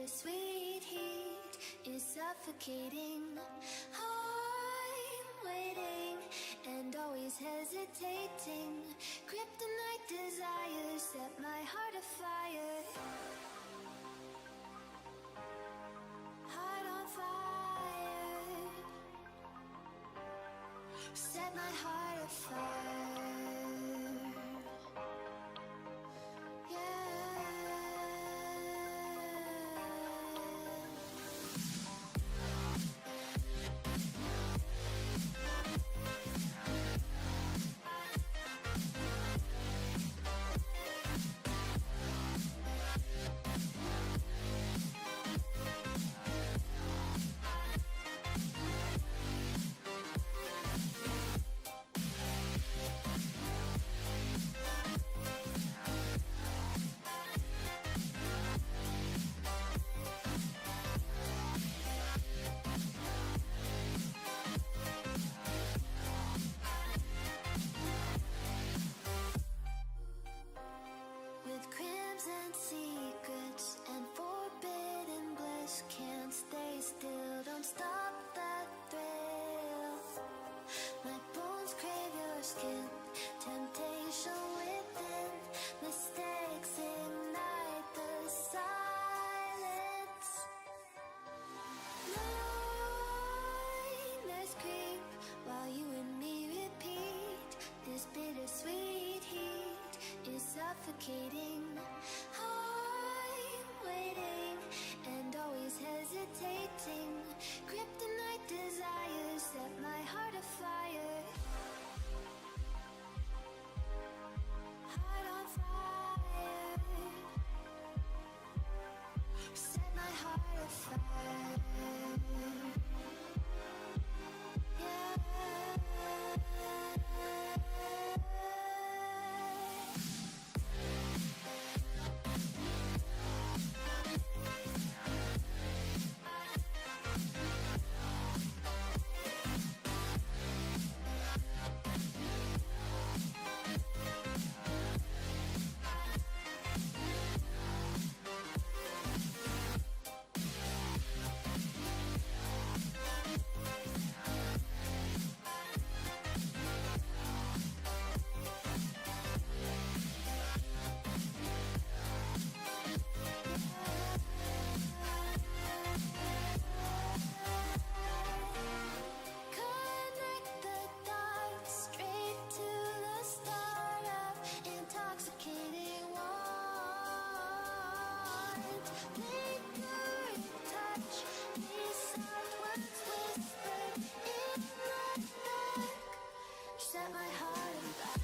bittersweet heat is suffocating. I'm waiting and always hesitating. Kryptonite desires set my heart afire. Heart on fire. Set my heart afire. With crimson secrets and forbidden bliss, can't stay still, don't stop that thrill. My bones crave your skin, temptation within, mistakes ignite the silence. Nightmares creep while you and me repeat. This bittersweet heat is suffocating. I'm waiting and always hesitating. Kryptonite desires set my heart afire. Heart on fire. Set my heart afire. Yeah. Connect the dots straight to the start of intoxicating want. Lingering touch, beside what's whispered in the dark. Set my heart on fire.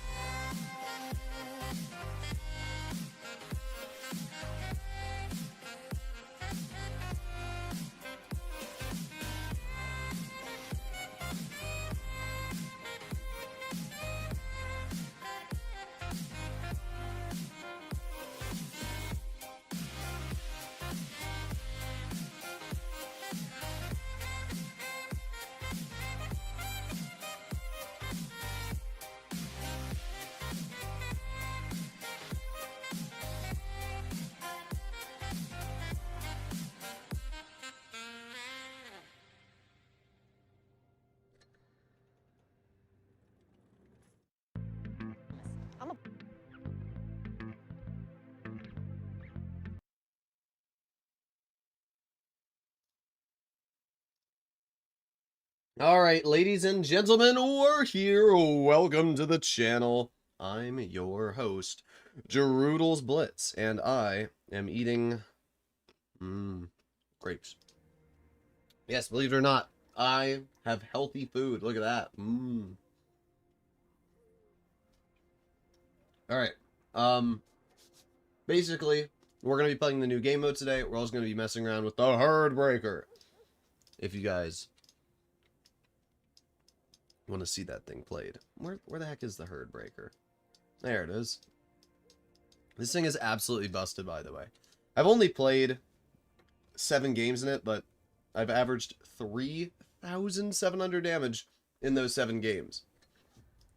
Alright, ladies and gentlemen, we're here. Welcome to the channel. I'm your host, Droodles Blitz, and I am eating grapes. Yes, believe it or not, I have healthy food. Look at that. Alright, basically, we're going to be playing the new game mode today. We're also going to be messing around with the Herd Breaker. If you guys want to see that thing played. Where the heck is the Herd Breaker? There it is. This thing is absolutely busted, by the way. I've only played 7 games in it, but I've averaged 3,700 damage in those 7 games.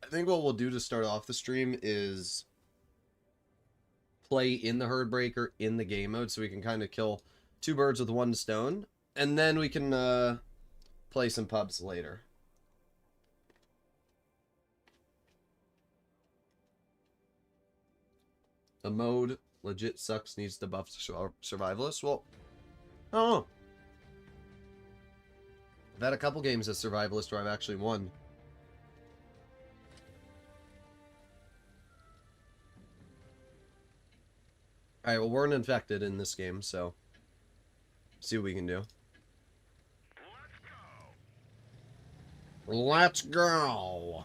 I think what we'll do to start off the stream is play in the Herd Breaker in the game mode so we can kind of kill Two birds with one stone. And then we can play some pubs later. The mode legit sucks, needs to buff survivalists. Well, I don't know. I've had a couple games as survivalist where I've actually won. Alright, well, we're infected in this game, so see what we can do. Let's go!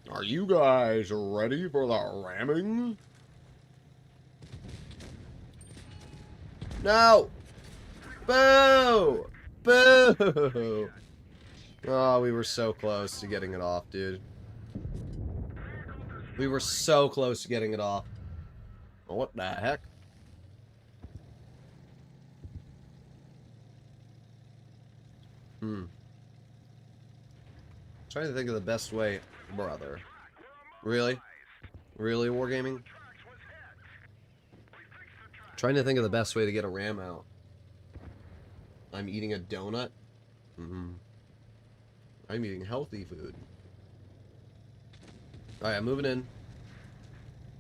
Are you guys ready for the ramming? No! Boo! Boo! Oh, we were so close to getting it off, dude. We were so close to getting it off. What the heck? Trying to think of the best way, brother. Really? Really, Wargaming? Trying to think of the best way to get a ram out. I'm eating a donut? I'm eating healthy food. Alright, I'm moving in.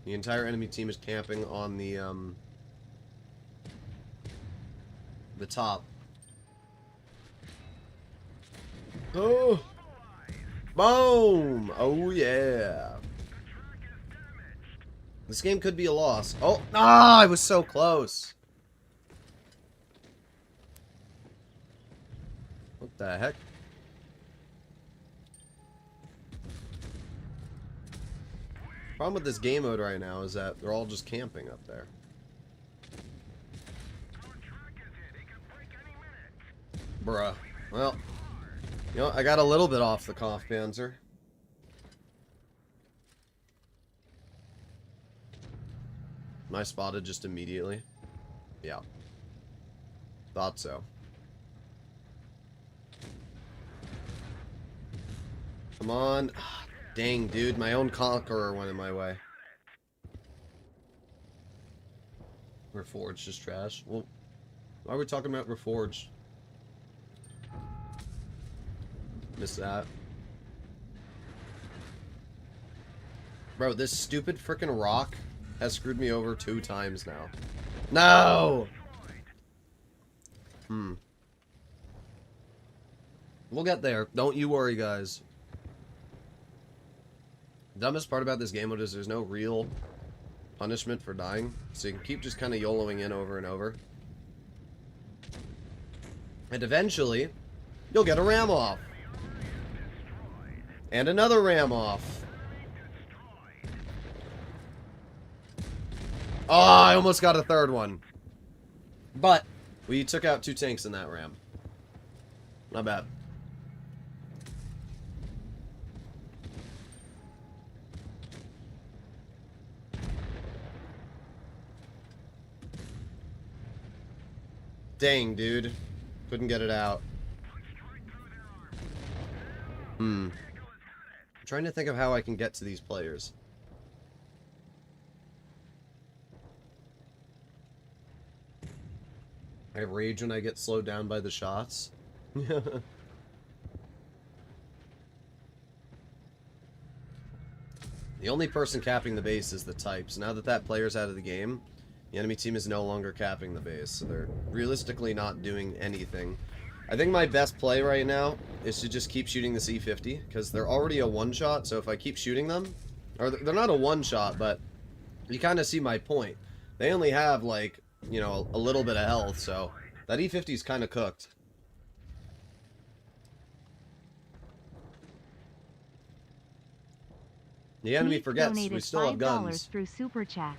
The entire enemy team is camping on the top. Oh! Boom! Oh, yeah. This game could be a loss. Oh! Ah! I was so close. What the heck? Problem with this game mode right now is that they're all just camping up there. Bruh. Well, you know, I got a little bit off the Kampfpanzer. Am I spotted just immediately? Yeah. Thought so. Come on. Dang, dude. My own Conqueror went in my way. Reforged is trash. Well, why are we talking about Reforged? Missed that. Bro, this stupid frickin' rock has screwed me over 2 times now. No! We'll get there. Don't you worry, guys. The dumbest part about this game mode is there's no real punishment for dying. So you can keep just kind of YOLOing in over and over. And eventually, you'll get a ram off. And another ram off. Oh, I almost got a third one. But we took out 2 tanks in that ram. Not bad. Dang, dude. Couldn't get it out. I'm trying to think of how I can get to these players. I rage when I get slowed down by the shots. The only person capping the base is the types. Now that that player's out of the game, the enemy team is no longer capping the base, so they're realistically not doing anything. I think my best play right now is to just keep shooting the C50, because they're already a one-shot, so if I keep shooting them, or they're not a one-shot, but you kind of see my point. They only have, like, you know, a little bit of health, so that E50 is kind of cooked. The enemy forgets we still have guns. Through Super Chat.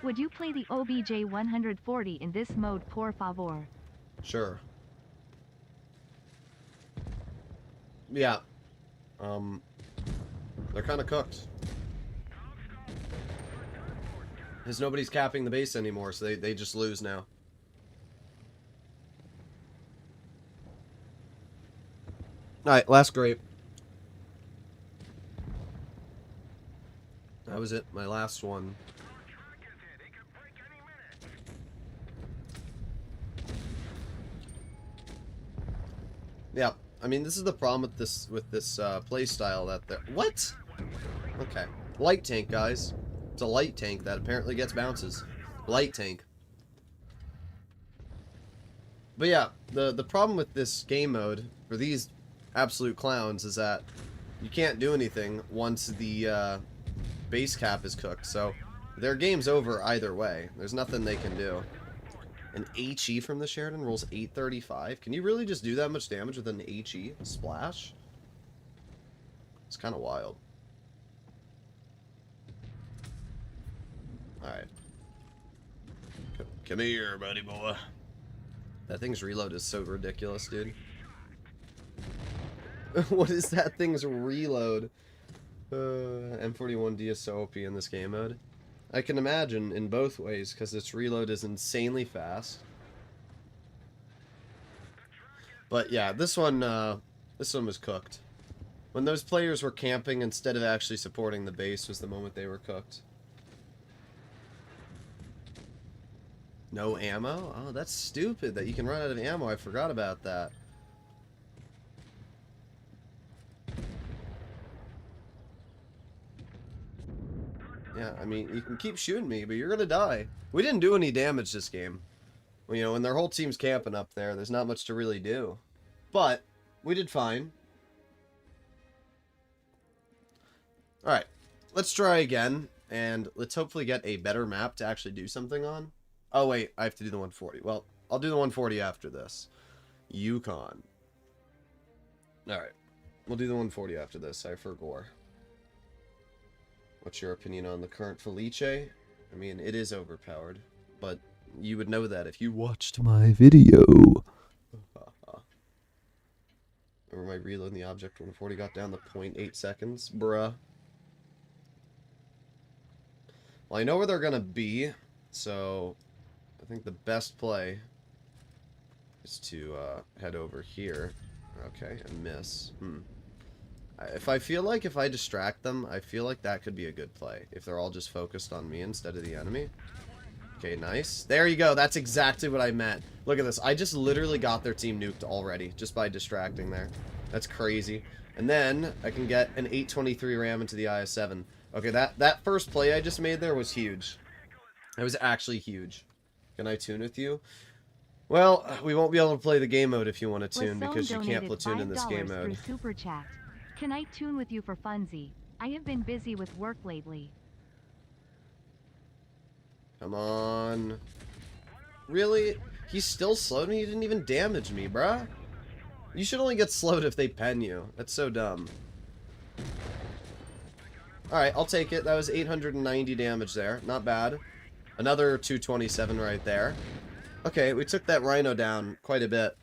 Would you play the OBJ 140 in this mode, por favor? Sure. Yeah. They're kind of cooked. Because nobody's capping the base anymore, so they just lose now. Alright, last grape. That was it, my last one. Yeah, I mean, this is the problem with this play style that they're... What? Okay. Light tank, guys. It's a light tank that apparently gets bounces. Light tank. But yeah, the problem with this game mode for these absolute clowns is that you can't do anything once the base cap is cooked. So their game's over either way. There's nothing they can do. An HE from the Sheridan rolls 835. Can you really just do that much damage with an HE splash? It's kind of wild. Alright. Come here, buddy boy. That thing's reload is so ridiculous, dude. What is that thing's reload? M41D is so OP in this game mode. I can imagine in both ways, because its reload is insanely fast. But yeah, this one was cooked. When those players were camping instead of actually supporting the base was the moment they were cooked. No ammo? Oh, that's stupid that you can run out of ammo. I forgot about that. Yeah, I mean, you can keep shooting me, but you're gonna die. We didn't do any damage this game. Well, you know, when their whole team's camping up there, there's not much to really do. But, we did fine. Alright, let's try again, and let's hopefully get a better map to actually do something on. Oh, wait, I have to do the 140. Well, I'll do the 140 after this. Yukon. Alright, we'll do the 140 after this. I forgot. What's your opinion on the current Felice? I mean, it is overpowered, but you would know that if you watched my video. Remember my reloading the object 140 got down to 0.8 seconds? Bruh. Well, I know where they're gonna be, so I think the best play is to head over here. Okay, and miss. If I feel like if I distract them, I feel like that could be a good play. If they're all just focused on me instead of the enemy. Okay, nice. There you go. That's exactly what I meant. Look at this. I just literally got their team nuked already just by distracting there. That's crazy. And then I can get an 823 ram into the IS-7. Okay, that first play I just made there was huge. It was actually huge. Can I tune with you? Well, we won't be able to play the game mode if you want to tune because you can't platoon in this game mode. Super chat. Can I tune with you for funsie? I have been busy with work lately. Come on. Really? He's still slowed me? He didn't even damage me, bruh. You should only get slowed if they pen you. That's so dumb. Alright, I'll take it. That was 890 damage there. Not bad. Another 227 right there. Okay, we took that Rhino down quite a bit.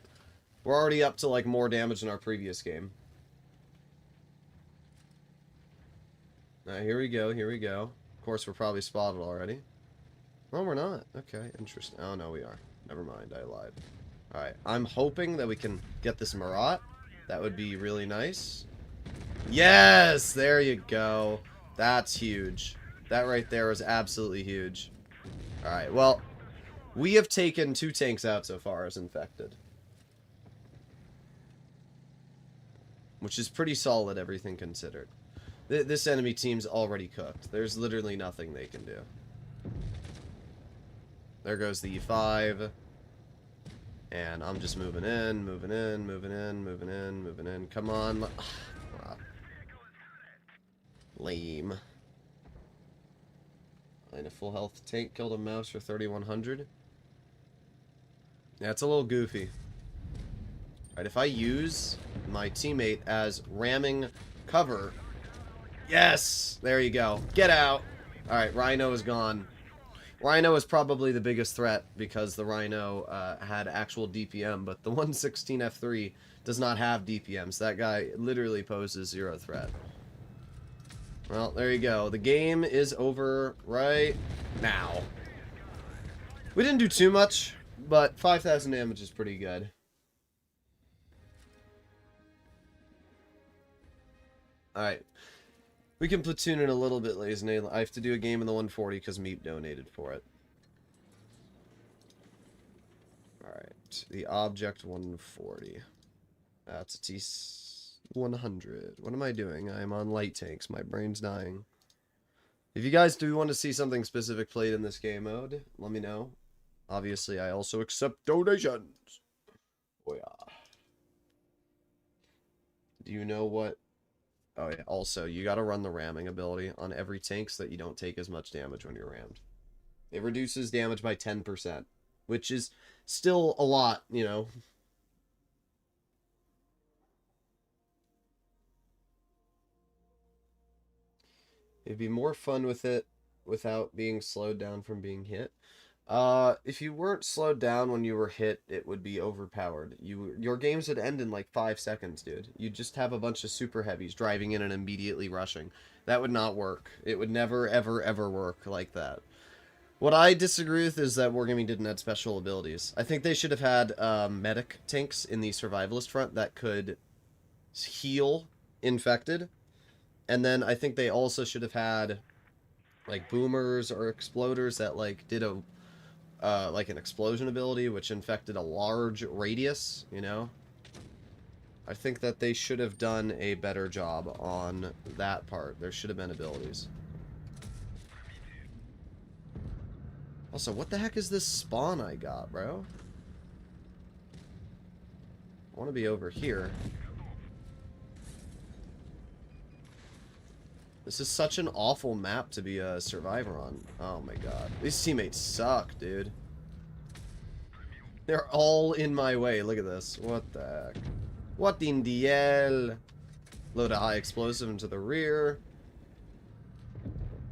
We're already up to, like, more damage than our previous game. Alright, here we go, here we go. Of course, we're probably spotted already. Oh, we're not. Okay, interesting. Oh, no, we are. Never mind, I lied. Alright, I'm hoping that we can get this Marat. That would be really nice. Yes! There you go. That's huge. That right there was absolutely huge. Alright, well, we have taken 2 tanks out so far as infected. Which is pretty solid, everything considered. This enemy team's already cooked. There's literally nothing they can do. There goes the E5. And I'm just moving in, moving in, moving in, moving in, moving in. Come on. Lame. And a full health tank killed a mouse for 3,100. Yeah, it's a little goofy. Alright, if I use my teammate as ramming cover... Yes! There you go. Get out! Alright, Rhino is gone. Rhino is probably the biggest threat because the Rhino had actual DPM, but the 116 F3 does not have DPM, so that guy literally poses 0 threat. Well, there you go. The game is over right now. We didn't do too much, but 5,000 damage is pretty good. Alright. We can platoon in a little bit, ladies and gentlemen. I have to do a game in the 140 because Meep donated for it. Alright. The object 140. That's a T100. What am I doing? I'm on light tanks. My brain's dying. If you guys do want to see something specific played in this game mode, let me know. Obviously, I also accept donations. Oh, yeah. Do you know what? Oh, yeah. Also, you got to run the ramming ability on every tank so that you don't take as much damage when you're rammed. It reduces damage by 10%, which is still a lot, you know. It'd be more fun with it without being slowed down from being hit. If you weren't slowed down when you were hit, it would be overpowered. Your games would end in like 5 seconds, dude. You'd just have a bunch of super heavies driving in and immediately rushing. That would not work. It would never, ever, ever work like that. What I disagree with is that Wargaming didn't add special abilities. I think they should have had medic tanks in the survivalist front that could heal infected. And then I think they also should have had like boomers or exploders that like did a like an explosion ability which infected a large radius, you know. I think that they should have done a better job on that part. There should have been abilities. Also, what the heck is this spawn I got, bro? I want to be over here. This is such an awful map to be a survivor on. Oh my god. These teammates suck, dude. They're all in my way. Look at this. What the heck? What in the hell? Load a high explosive into the rear.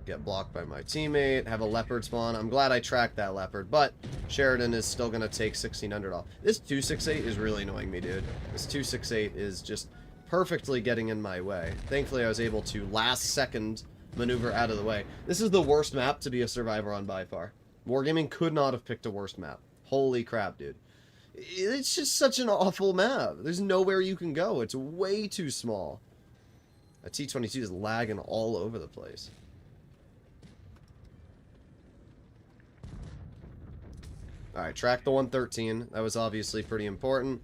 Get blocked by my teammate. Have a leopard spawn. I'm glad I tracked that leopard, but Sheridan is still going to take 1600 off. This 268 is really annoying me, dude. This 268 is just perfectly getting in my way. Thankfully, I was able to last second maneuver out of the way. This is the worst map to be a survivor on by far. Wargaming could not have picked a worse map. Holy crap, dude. It's just such an awful map. There's nowhere you can go. It's way too small. A T-22 is lagging all over the place. Alright, track the 113. That was obviously pretty important.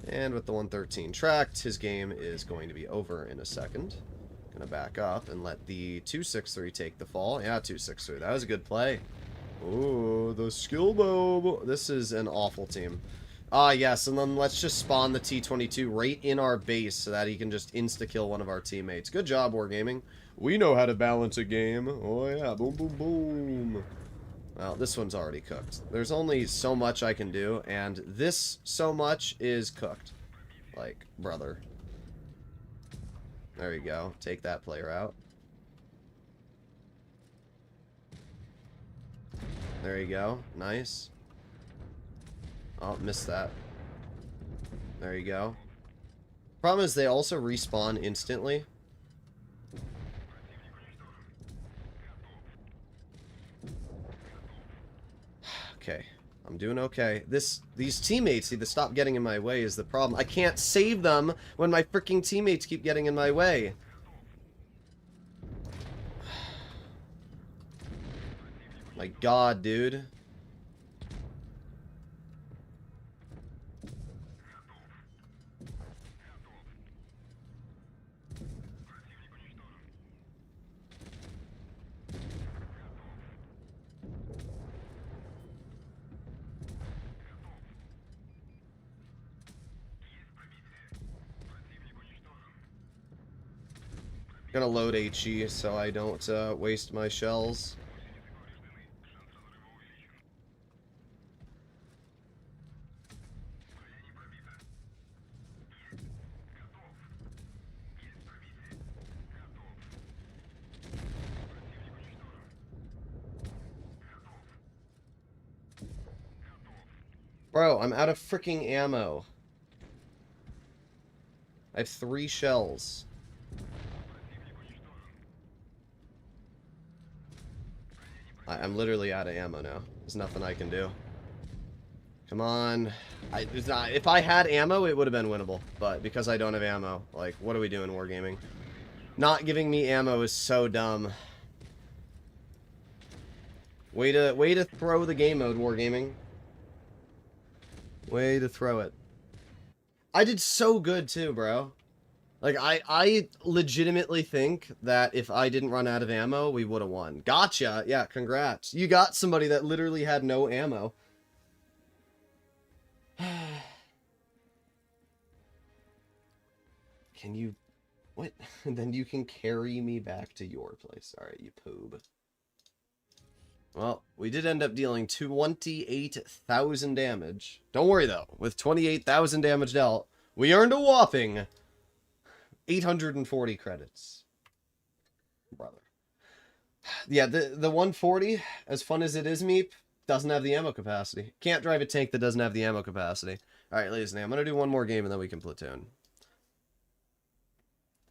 And with the 113 tracked, his game is going to be over in a second. Gonna back up and let the 263 take the fall. Yeah, 263. That was a good play. Ooh, the skill bow. This is an awful team. Ah, yes, and then let's just spawn the T-22 right in our base so that he can just insta-kill one of our teammates. Good job, Wargaming. We know how to balance a game. Oh, yeah. Boom, boom, boom. Well, this one's already cooked. There's only so much I can do, and this so much is cooked. Like, brother. There you go. Take that player out. There you go. Nice. Oh, missed that. There you go. Problem is they also respawn instantly. Okay, I'm doing okay. These teammates need to stop getting in my way is the problem. I can't save them when my freaking teammates keep getting in my way. My god, dude. Gonna load HE so I don't waste my shells. Bro, I'm out of freaking ammo. I have 3 shells. I'm literally out of ammo now. There's nothing I can do. Come on. If I had ammo, it would have been winnable. But because I don't have ammo, like, what are we doing, Wargaming? Not giving me ammo is so dumb. Way to throw the game mode, Wargaming. Way to throw it. I did so good too, bro. Like, I legitimately think that if I didn't run out of ammo, we would have won. Gotcha! Yeah, congrats. You got somebody that literally had no ammo. Can you... What? Then you can carry me back to your place. Alright, you poob. Well, we did end up dealing 28,000 damage. Don't worry, though. With 28,000 damage dealt, we earned a whopping 840 credits. Brother. Yeah, the 140, as fun as it is, Meep, doesn't have the ammo capacity. Can't drive a tank that doesn't have the ammo capacity. Alright, ladies and gentlemen, I'm going to do one more game and then we can platoon.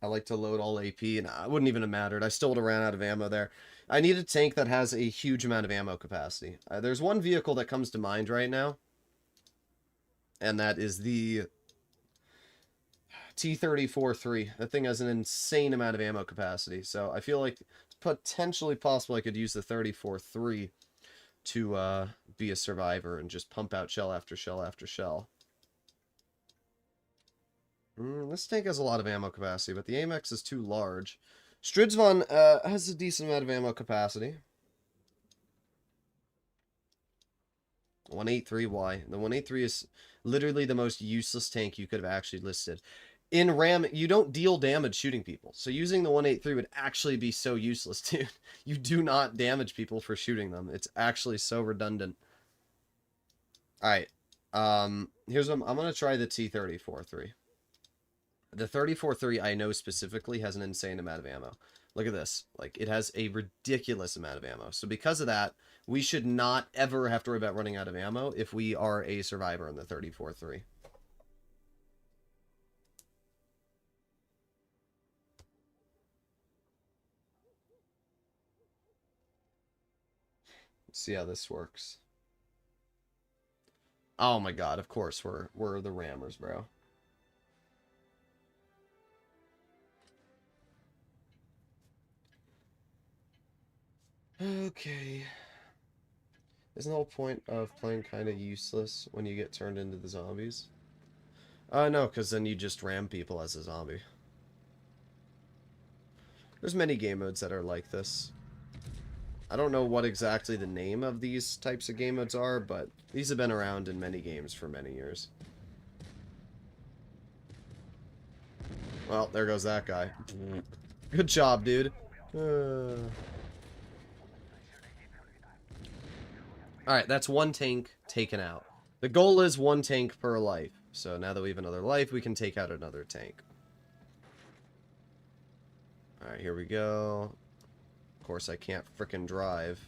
I like to load all AP, and it wouldn't even have mattered. I still would have ran out of ammo there. I need a tank that has a huge amount of ammo capacity. There's one vehicle that comes to mind right now, and that is the T-34-3. That thing has an insane amount of ammo capacity, so I feel like it's potentially possible I could use the 34-3 to be a survivor and just pump out shell after shell after shell. This tank has a lot of ammo capacity, but the Amex is too large. Stridsvon has a decent amount of ammo capacity. 183Y. The 183 is literally the most useless tank you could have actually listed. In RAM, you don't deal damage shooting people. So using the 183 would actually be so useless, dude. You do not damage people for shooting them. It's actually so redundant. Alright. Here's what I'm going to try the T-34-3. The 34-3 I know specifically has an insane amount of ammo. Look at this. Like, it has a ridiculous amount of ammo. So because of that, we should not ever have to worry about running out of ammo if we are a survivor in the 34-3. Let's see how this works. Oh my god, of course we're the rammers, bro. Okay. Isn't the whole point of playing kind of useless when you get turned into the zombies? No, because then you just ram people as a zombie. There's many game modes that are like this. I don't know what exactly the name of these types of game modes are, but these have been around in many games for many years. Well, there goes that guy. Good job, dude. Alright, that's one tank taken out. The goal is one tank per life. So now that we have another life, we can take out another tank. Alright, here we go. Of course, I can't frickin' drive.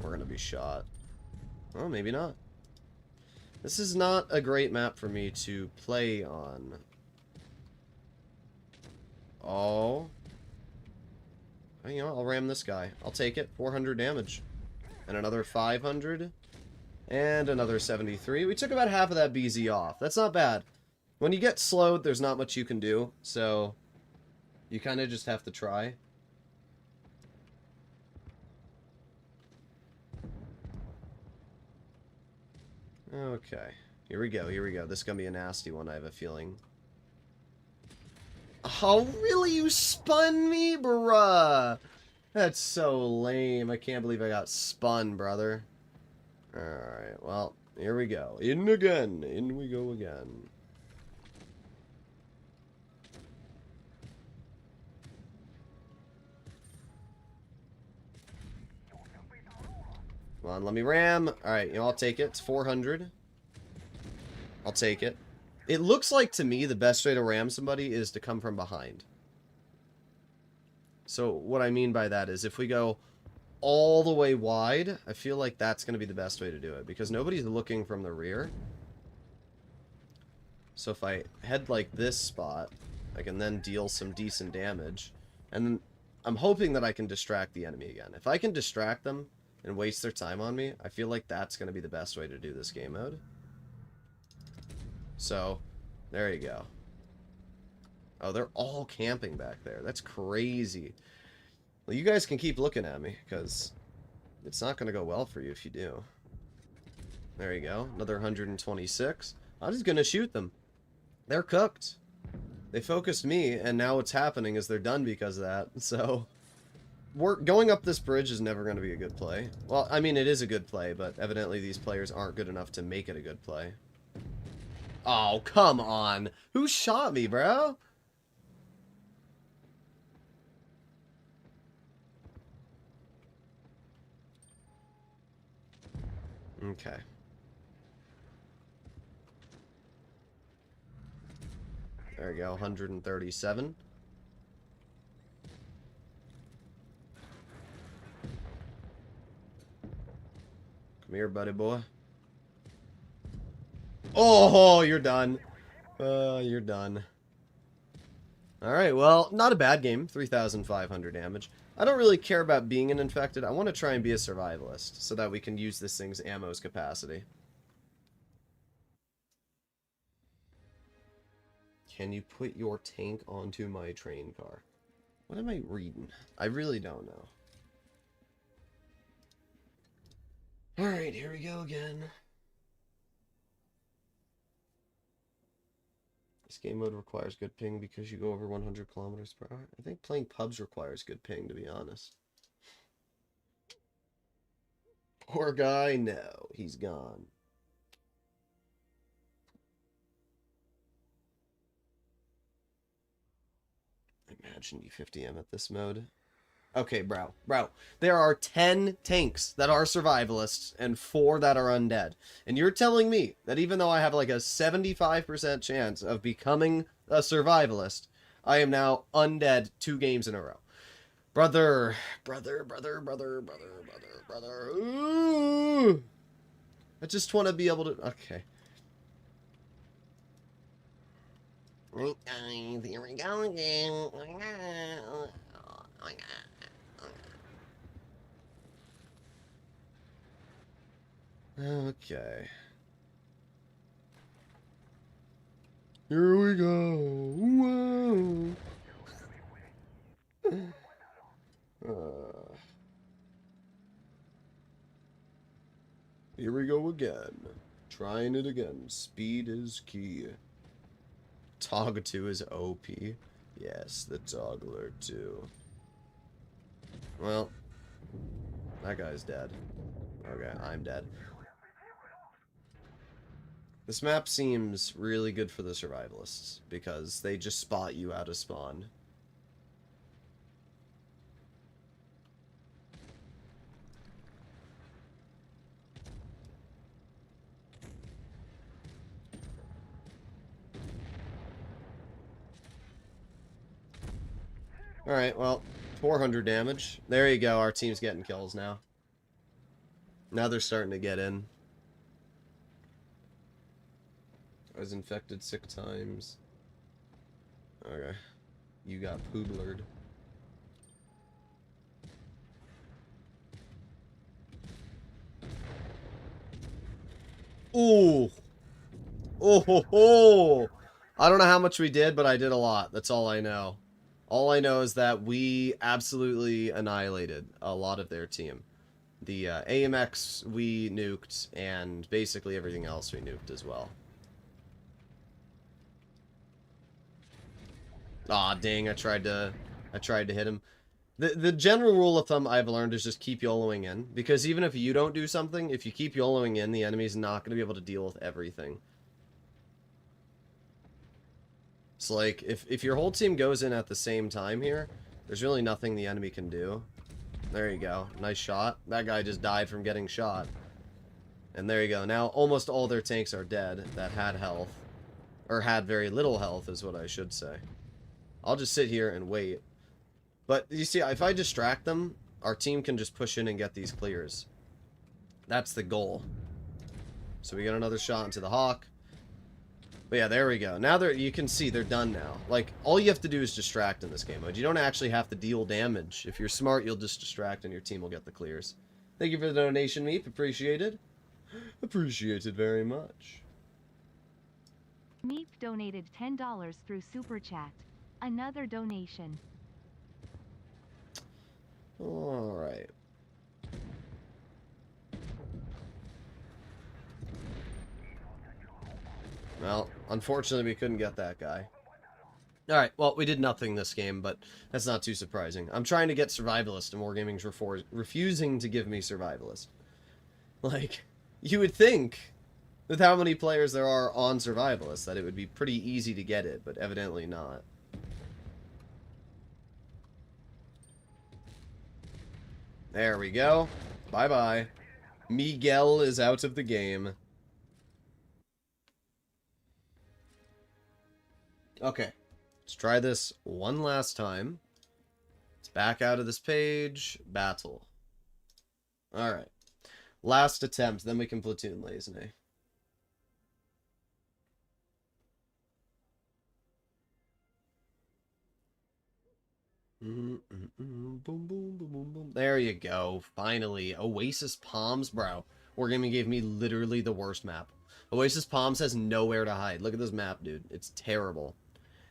We're gonna be shot. Oh, maybe not. This is not a great map for me to play on. Oh. You know, I'll ram this guy. I'll take it. 400 damage. And another 500. And another 73. We took about half of that BZ off. That's not bad. When you get slowed, there's not much you can do. So, you kind of just have to try. Okay. Here we go. Here we go. This is going to be a nasty one, I have a feeling. Oh, really? You spun me, bruh? That's so lame. I can't believe I got spun, brother. Alright, well, here we go. In again. In we go again. Come on, let me ram. Alright, you know, I'll take it. It's 400. I'll take it. It looks like, to me, the best way to ram somebody is to come from behind. So, what I mean by that is, if we go all the way wide, I feel like that's going to be the best way to do it, because nobody's looking from the rear. So if I head like this spot, I can then deal some decent damage. And then I'm hoping that I can distract the enemy again. If I can distract them and waste their time on me, I feel like that's going to be the best way to do this game mode. So, there you go. Oh, they're all camping back there. That's crazy. Well, you guys can keep looking at me, because it's not going to go well for you if you do. There you go. Another 126. I'm just gonna shoot them. They're cooked. They focused me, and now what's happening is they're done because of that. So, going up this bridge is never going to be a good play. Well, I mean, it is a good play, but evidently these players aren't good enough to make it a good play. Oh, come on. Who shot me, bro? Okay. There we go, 137. Come here, buddy boy. Oh, you're done. You're done. Alright, well, not a bad game. 3,500 damage. I don't really care about being an infected. I want to try and be a survivalist so that we can use this thing's ammo's capacity. Can you put your tank onto my train car? What am I reading? I really don't know. Alright, here we go again. This game mode requires good ping because you go over 100 kilometers per hour. I think playing pubs requires good ping, to be honest. Poor guy, no, he's gone. Imagine you 50M at this mode. Okay, bro. There are 10 tanks that are survivalists and 4 that are undead. And you're telling me that even though I have like a 75% chance of becoming a survivalist, I am now undead 2 games in a row. Brother. Ooh. I just want to be able to... Okay. Here we go again. Okay. Here we go. Whoa. Here we go again. Trying it again. Speed is key. Tog 2 is OP. Yes, the toggler 2. Well, that guy's dead. Okay, I'm dead. This map seems really good for the survivalists, because they just spot you out of spawn. Alright, well, 400 damage. There you go, our team's getting kills now. Now they're starting to get in. I was infected 6 times. Okay. You got poodlered. Ooh! Oh ho ho! I don't know how much we did, but I did a lot. That's all I know. All I know is that we absolutely annihilated a lot of their team. The AMX we nuked, and basically everything else we nuked as well. Aw, dang, I tried to hit him. The general rule of thumb I've learned is just keep YOLOing in. Because even if you don't do something, if you keep YOLOing in, the enemy's not going to be able to deal with everything. It's like, if your whole team goes in at the same time here, there's really nothing the enemy can do. There you go. Nice shot. That guy just died from getting shot. And there you go. Now, almost all their tanks are dead that had health. Or had very little health, is what I should say. I'll just sit here and wait. But, you see, if I distract them, our team can just push in and get these clears. That's the goal. So we get another shot into the Hawk. But yeah, there we go. Now you can see they're done now. Like, all you have to do is distract in this game mode. You don't actually have to deal damage. If you're smart, you'll just distract and your team will get the clears. Thank you for the donation, Meep. Appreciated. Appreciated very much. Meep donated $10 through Super Chat. Another donation. Alright. Unfortunately, we couldn't get that guy. Alright, well, we did nothing this game, but that's not too surprising. I'm trying to get Survivalist, and Wargaming's refusing to give me Survivalist. Like, you would think, with how many players there are on Survivalist, that it would be pretty easy to get it, but evidently not. There we go. Bye-bye. Miguel is out of the game. Okay. Let's try this one last time. Let's back out of this page. Battle. Alright. Last attempt, then we can platoon Lazenay. Boom, boom, boom, boom, boom. There you go. Finally. Oasis Palms, bro. Wargaming gave me literally the worst map. Oasis Palms has nowhere to hide. Look at this map, dude. It's terrible.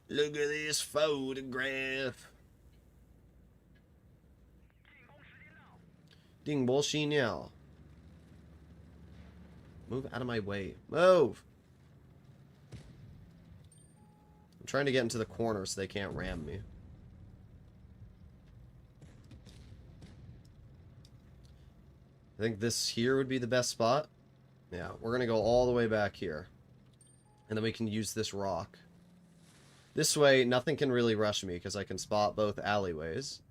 Look at this photograph. Ding bo xin yao. Move out of my way. Move! I'm trying to get into the corner so they can't ram me. I think this here would be the best spot. Yeah, we're going to go all the way back here. And then we can use this rock. This way, nothing can really rush me because I can spot both alleyways.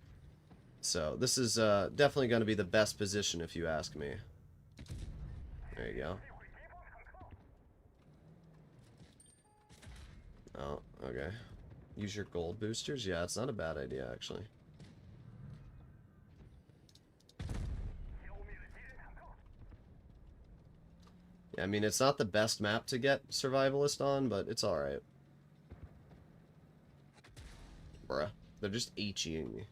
So, this is definitely going to be the best position if you ask me. There you go. Oh, okay. Use your gold boosters? Yeah, it's not a bad idea, actually. Yeah, I mean, it's not the best map to get Survivalist on, but it's alright. Bruh. They're just HEing me.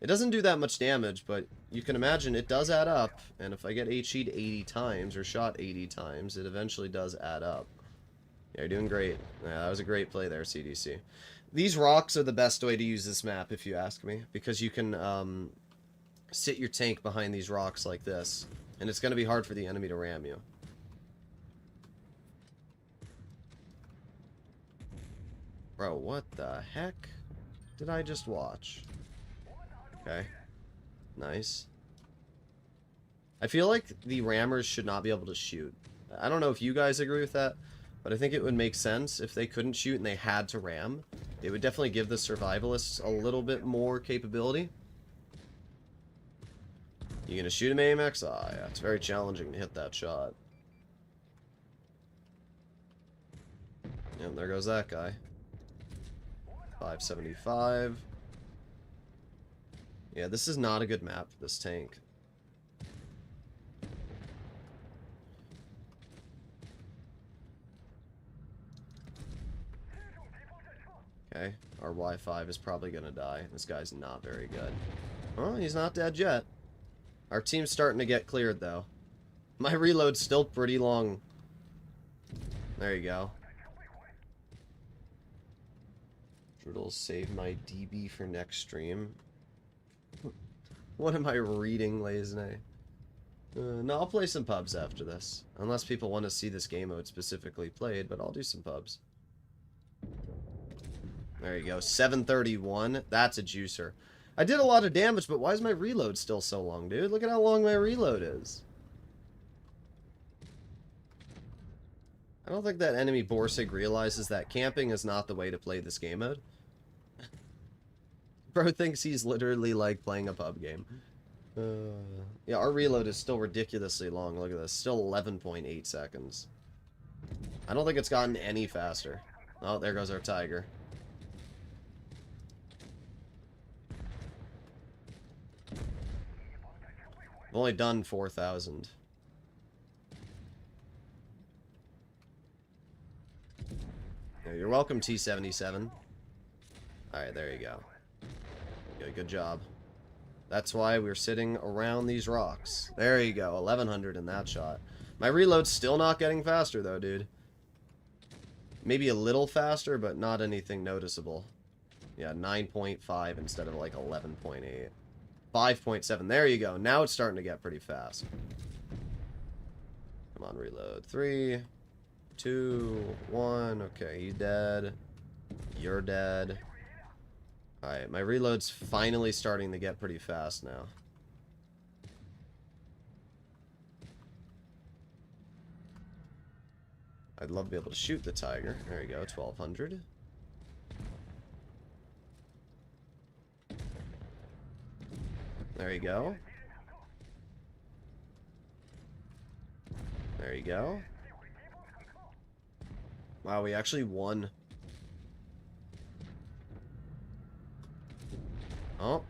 It doesn't do that much damage, but you can imagine it does add up. And if I get HE'd 80 times, or shot 80 times, it eventually does add up. Yeah, you're doing great. Yeah, that was a great play there, CDC. These rocks are the best way to use this map, if you ask me. Because you can sit your tank behind these rocks like this. And it's going to be hard for the enemy to ram you. Bro, what the heck did I just watch? Okay. Nice. I feel like the rammers should not be able to shoot. I don't know if you guys agree with that, but I think it would make sense if they couldn't shoot and they had to ram. It would definitely give the survivalists a little bit more capability. You gonna shoot him, AMX? Ah, yeah, it's very challenging to hit that shot. And there goes that guy. 575. Yeah, this is not a good map for this tank. Okay, our Y5 is probably gonna die. This guy's not very good. Oh, he's not dead yet. Our team's starting to get cleared, though. My reload's still pretty long. There you go. Droodles, save my DB for next stream. What am I reading, Lazenay? No, I'll play some pubs after this. Unless people want to see this game mode specifically played, but I'll do some pubs. There you go. 731. That's a juicer. I did a lot of damage, but why is my reload still so long, dude? Look at how long my reload is. I don't think that enemy Borsig realizes that camping is not the way to play this game mode. Bro thinks he's literally like playing a pub game. Yeah, our reload is still ridiculously long. Look at this. Still 11.8 seconds. I don't think it's gotten any faster. Oh, there goes our tiger. I've only done 4,000. Yeah, you're welcome, T77. Alright, there you go. Good job. That's why we're sitting around these rocks. There you go, 1100 in that shot. My reload's still not getting faster, though, dude. Maybe a little faster, but not anything noticeable. Yeah, 9.5 instead of like 11.8. 5.7. There you go. Now it's starting to get pretty fast. Come on, reload. 3, 2, 1. Okay, you dead. You're dead. Alright, my reload's finally starting to get pretty fast now. I'd love to be able to shoot the tiger. There you go, 1200. There you go. There you go. Wow, we actually won. Oh.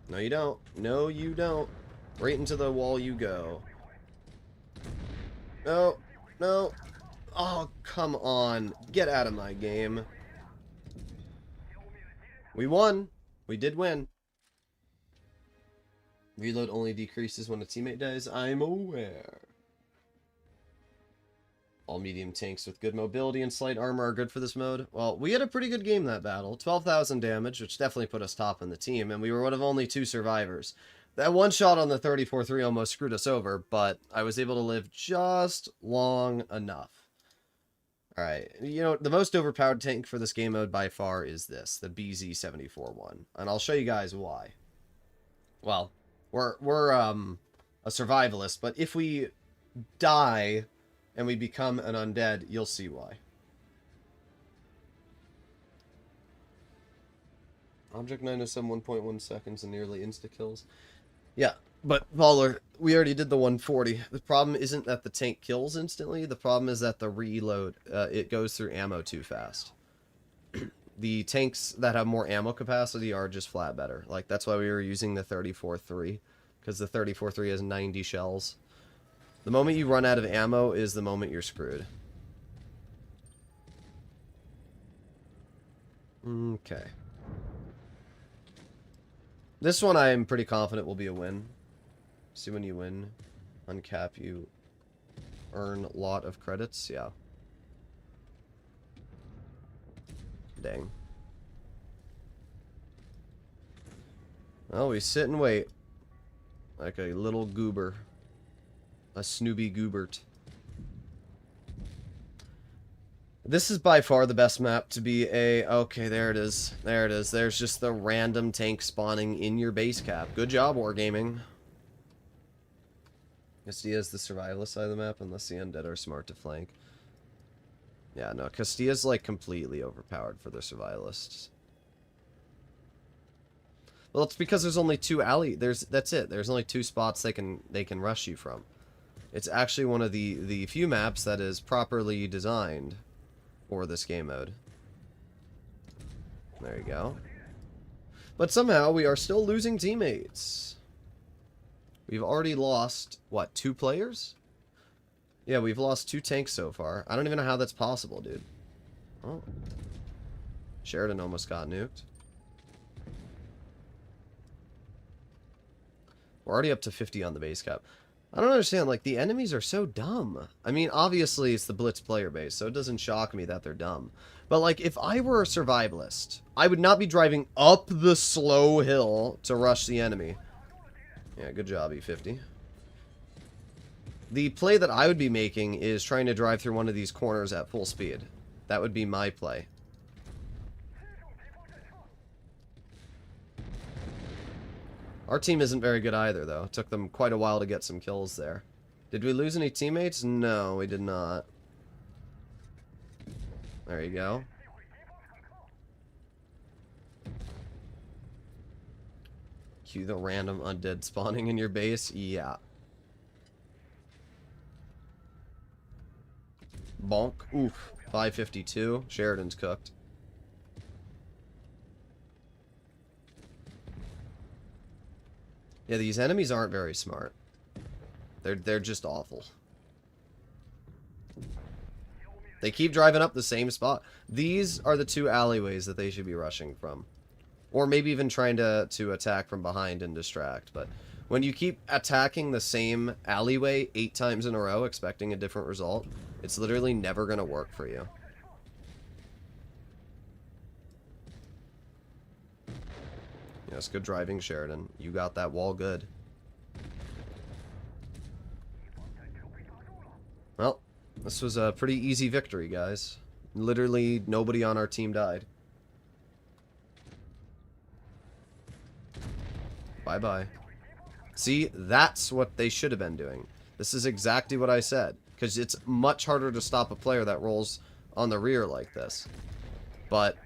No, you don't. No, you don't. Right into the wall you go. No. No. Oh, come on. Get out of my game. We won. We did win. Reload only decreases when a teammate dies. I'm aware. All medium tanks with good mobility and slight armor are good for this mode. Well, we had a pretty good game that battle. 12,000 damage, which definitely put us top in the team, and we were one of only 2 survivors. That one shot on the 34-3 almost screwed us over, but I was able to live just long enough. Alright, you know, the most overpowered tank for this game mode by far is this, the BZ-74-1. And I'll show you guys why. Well, we're a survivalist, but if we die and we become an undead, you'll see why. Object 907, 1.1 seconds and nearly insta-kills. Yeah, but Baller, we already did the 140. The problem isn't that the tank kills instantly. The problem is that the reload, it goes through ammo too fast. The tanks that have more ammo capacity are just flat better. Like, that's why we were using the 34-3, because the 34-3 has 90 shells. The moment you run out of ammo is the moment you're screwed. Okay. This one I am pretty confident will be a win. See, when you win, uncap, you earn a lot of credits. Yeah. Dang. Oh, we sit and wait. Like a little goober. A Snoopy Goobert. This is by far the best map to be a... Okay, there it is. There it is. There's just the random tank spawning in your base cap. Good job, Wargaming. Castilla's the survivalist side of the map, unless the undead are smart to flank. Yeah, no, Castilla's like completely overpowered for the survivalists. Well, it's because there's only 2 alley... That's it. There's only 2 spots they can rush you from. It's actually one of the few maps that is properly designed for this game mode. There you go. But somehow we are still losing teammates. We've already lost, what, 2 players? Yeah, we've lost 2 tanks so far. I don't even know how that's possible, dude. Oh. Sheridan almost got nuked. We're already up to 50 on the base cap. I don't understand, like, the enemies are so dumb. I mean, obviously it's the Blitz player base, so it doesn't shock me that they're dumb. But, like, if I were a survivalist, I would not be driving up the slow hill to rush the enemy. Yeah, good job, E50. The play that I would be making is trying to drive through one of these corners at full speed. That would be my play. Our team isn't very good either, though. It took them quite a while to get some kills there. Did we lose any teammates? No, we did not. There you go. Cue the random undead spawning in your base. Yeah. Bonk. Oof. 552. Sheridan's cooked. Yeah, these enemies aren't very smart. They're just awful. They keep driving up the same spot. These are the 2 alleyways that they should be rushing from. Or maybe even trying to attack from behind and distract. But when you keep attacking the same alleyway 8 times in a row, expecting a different result, it's literally never going to work for you. Yes, good driving, Sheridan. You got that wall good. Well, This was a pretty easy victory, guys. Literally, nobody on our team died. Bye-bye. See, that's what they should have been doing. This is exactly what I said. Because it's much harder to stop a player that rolls on the rear like this. But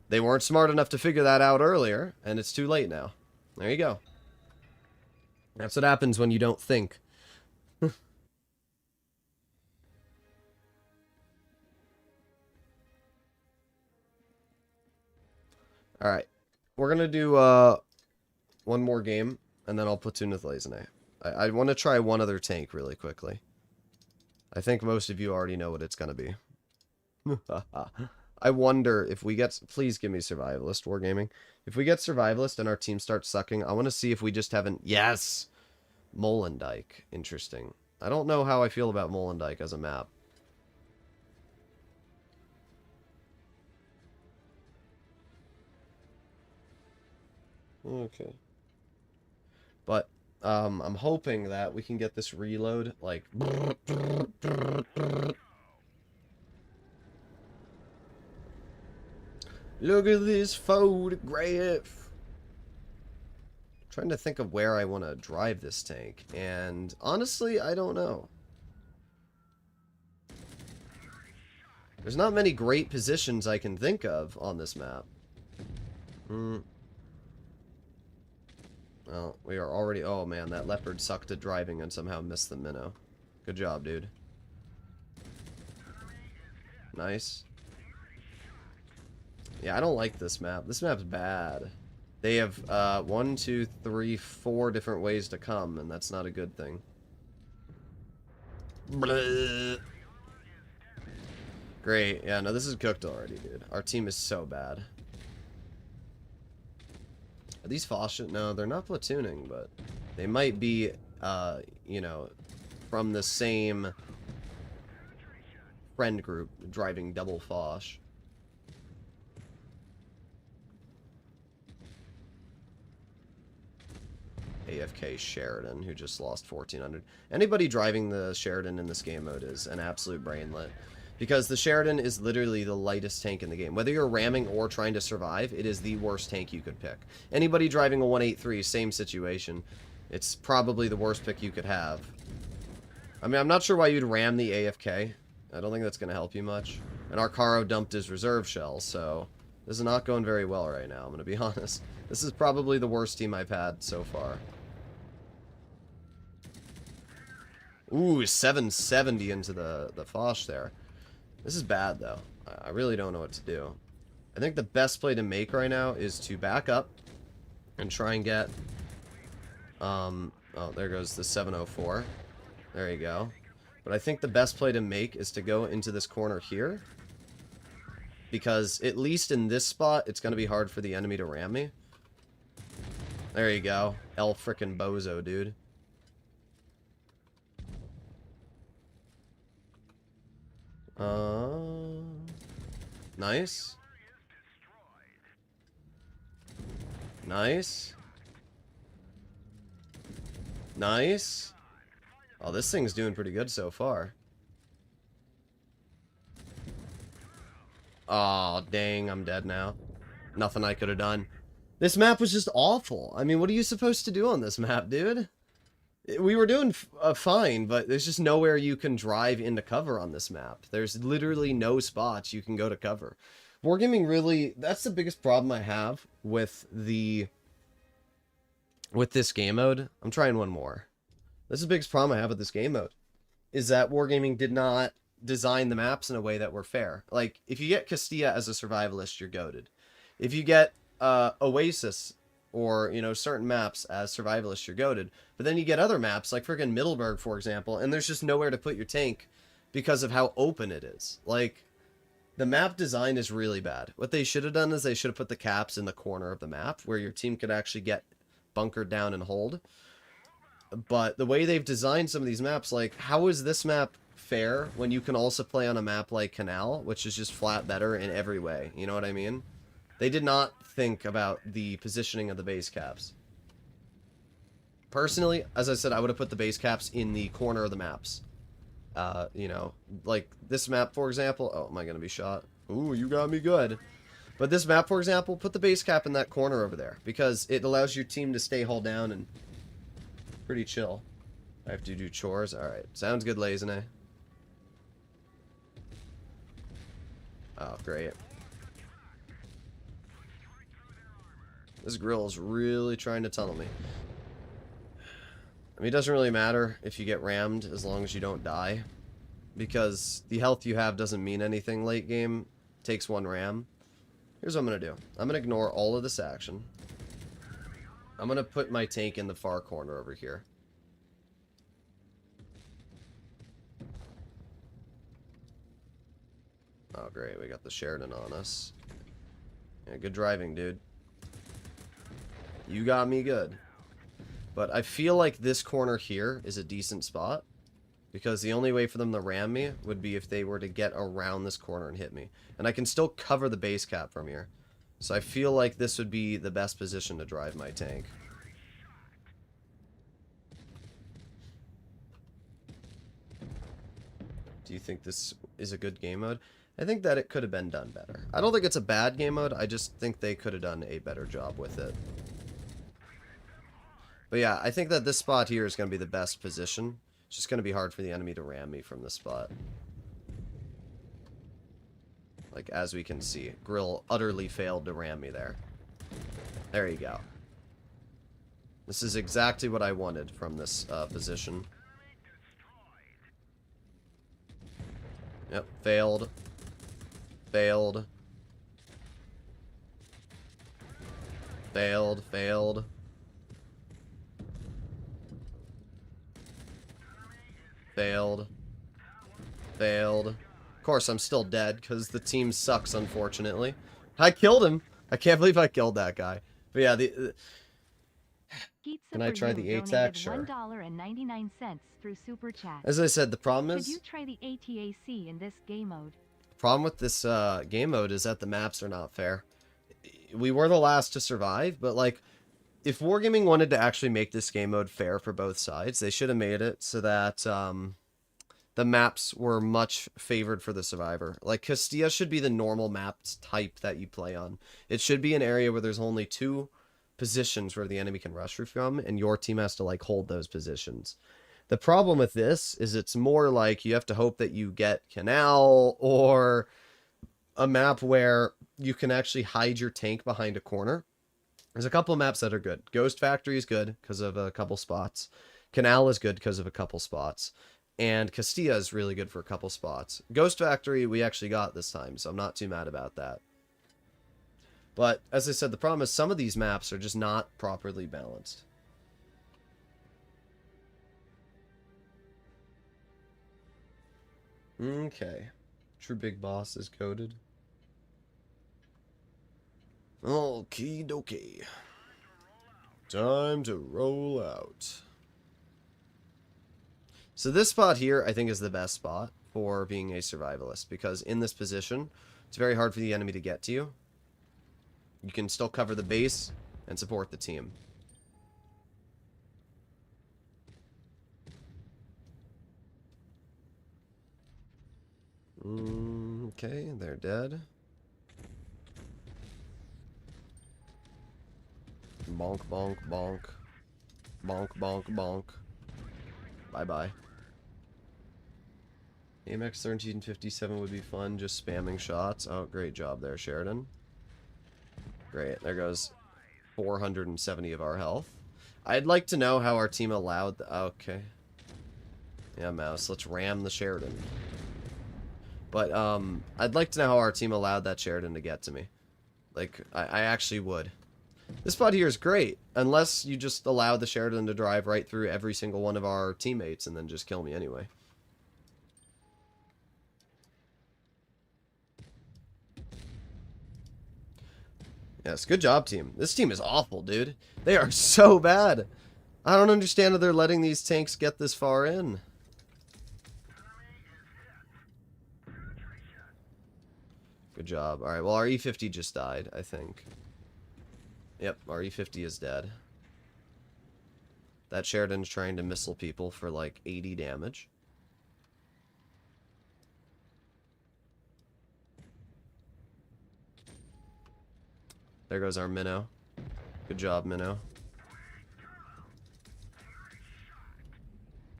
they weren't smart enough to figure that out earlier, and it's too late now. There you go. That's what happens when you don't think. Alright. We're going to do one more game, and then I'll platoon with Lazenay. I want to try one other tank really quickly. I think most of you already know what it's going to be. I wonder if we get... Please give me Survivalist, Wargaming. If we get Survivalist and our team starts sucking, I want to see if we just haven't... Yes! Molendyke. Interesting. I don't know how I feel about Molendyke as a map. Okay. But, I'm hoping that we can get this reload, like... Look at this photograph! I'm trying to think of where I want to drive this tank, and honestly, I don't know. There's not many great positions I can think of on this map. Well, we are already... Oh, man, that leopard sucked at driving and somehow missed the minnow. Good job, dude. Nice. Yeah, I don't like this map. This map's bad. They have, 1, 2, 3, 4 different ways to come, and that's not a good thing. Blah. Great. Yeah, no, this is cooked already, dude. Our team is so bad. Are these Foch? No, they're not platooning, but they might be, you know, from the same friend group driving double Foch. AFK Sheridan, who just lost 1,400. Anybody driving the Sheridan in this game mode is an absolute brainlet. Because the Sheridan is literally the lightest tank in the game. Whether you're ramming or trying to survive, it is the worst tank you could pick. Anybody driving a 183, same situation. It's probably the worst pick you could have. I mean, I'm not sure why you'd ram the AFK. I don't think that's going to help you much. And Arcaro dumped his reserve shell, so this is not going very well right now, I'm going to be honest. This is probably the worst team I've had so far. Ooh, 770 into the Foch there. This is bad, though. I really don't know what to do. I think the best play to make right now is to back up and try and get... oh, there goes the 704. There you go. But I think the best play to make is to go into this corner here. Because, at least in this spot, it's going to be hard for the enemy to ram me. There you go. El frickin' bozo, dude. Nice. Nice. Nice. Oh, this thing's doing pretty good so far. Oh, dang, I'm dead now. Nothing I could have done. This map was just awful. I mean, what are you supposed to do on this map, dude? We were doing fine, but there's just nowhere you can drive into cover on this map. There's literally no spots you can go to cover. Wargaming really... That's the biggest problem I have with this game mode. I'm trying one more. This is the biggest problem I have with this game mode. Is that Wargaming did not design the maps in a way that were fair. Like, if you get Castilla as a survivalist, you're goated. If you get Oasis... or, you know, certain maps as survivalists, you're goated. But then you get other maps, like friggin' Middleburg, for example, and there's just nowhere to put your tank because of how open it is. Like, the map design is really bad. What they should have done is they should have put the caps in the corner of the map where your team could actually get bunkered down and hold. But the way they've designed some of these maps, like, how is this map fair when you can also play on a map like Canal, which is just flat better in every way? You know what I mean? They did not think about the positioning of the base caps. Personally, as I said, I would have put the base caps in the corner of the maps. You know, like this map, for example. Oh, am I going to be shot? Ooh, you got me good. But this map, for example, put the base cap in that corner over there, because it allows your team to stay hull down and pretty chill. I have to do chores. Alright, sounds good, Lazine. Oh, great. This grill is really trying to tunnel me. I mean, it doesn't really matter if you get rammed as long as you don't die, because the health you have doesn't mean anything late game. It takes one ram. Here's what I'm going to do. I'm going to ignore all of this action. I'm going to put my tank in the far corner over here. Oh, great. We got the Sheridan on us. Yeah, good driving, dude. You got me good. But I feel like this corner here is a decent spot, because the only way for them to ram me would be if they were to get around this corner and hit me. And I can still cover the base cap from here. So I feel like this would be the best position to drive my tank. Do you think this is a good game mode? I think that it could have been done better. I don't think it's a bad game mode. I just think they could have done a better job with it. But yeah, I think that this spot here is going to be the best position. It's just going to be hard for the enemy to ram me from this spot. Like, as we can see, Grill utterly failed to ram me there. There you go. This is exactly what I wanted from this position. Yep, failed. Failed. Failed, failed. Failed. Failed. Of course, I'm still dead, because the team sucks, unfortunately. I killed him. I can't believe I killed that guy. But yeah, Can I try the ATAC? Sure. $1.99 through Super Chat. As I said, the problem Could you is... try the ATAC in this game mode? The problem with this game mode is that the maps are not fair. We were the last to survive, but like, if Wargaming wanted to actually make this game mode fair for both sides, they should have made it so that the maps were much favored for the survivor. Like, Castilla should be the normal map type that you play on. It should be an area where there's only 2 positions where the enemy can rush you from, and your team has to, like, hold those positions. The problem with this is it's more like you have to hope that you get Canal, or a map where you can actually hide your tank behind a corner. There's a couple of maps that are good. Ghost Factory is good because of a couple spots. Canal is good because of a couple spots. And Castilla is really good for a couple spots. Ghost Factory we actually got this time, so I'm not too mad about that. But, as I said, the problem is some of these maps are just not properly balanced. Okay. True Big Boss is coded. Okie dokie. Time to roll out. So this spot here, I think, is the best spot for being a survivalist, because in this position, it's very hard for the enemy to get to you. You can still cover the base and support the team. Okay, they're dead. Bonk, bonk, bonk. Bonk, bonk, bonk. Bye-bye. AMX 1357 would be fun, just spamming shots. Oh, great job there, Sheridan. Great, there goes 470 of our health. I'd like to know how our team allowed... Okay. Yeah, Mouse, let's ram the Sheridan. But, I'd like to know how our team allowed that Sheridan to get to me. Like, I actually would. This spot here is great, unless you just allow the Sheridan to drive right through every single one of our teammates and then just kill me anyway. Yes, good job, team. This team is awful, dude. They are so bad. I don't understand how they're letting these tanks get this far in. Good job. Alright, well, our E50 just died, I think. Yep, our E50 is dead. That Sheridan's trying to missile people for like 80 damage. There goes our minnow. Good job, minnow.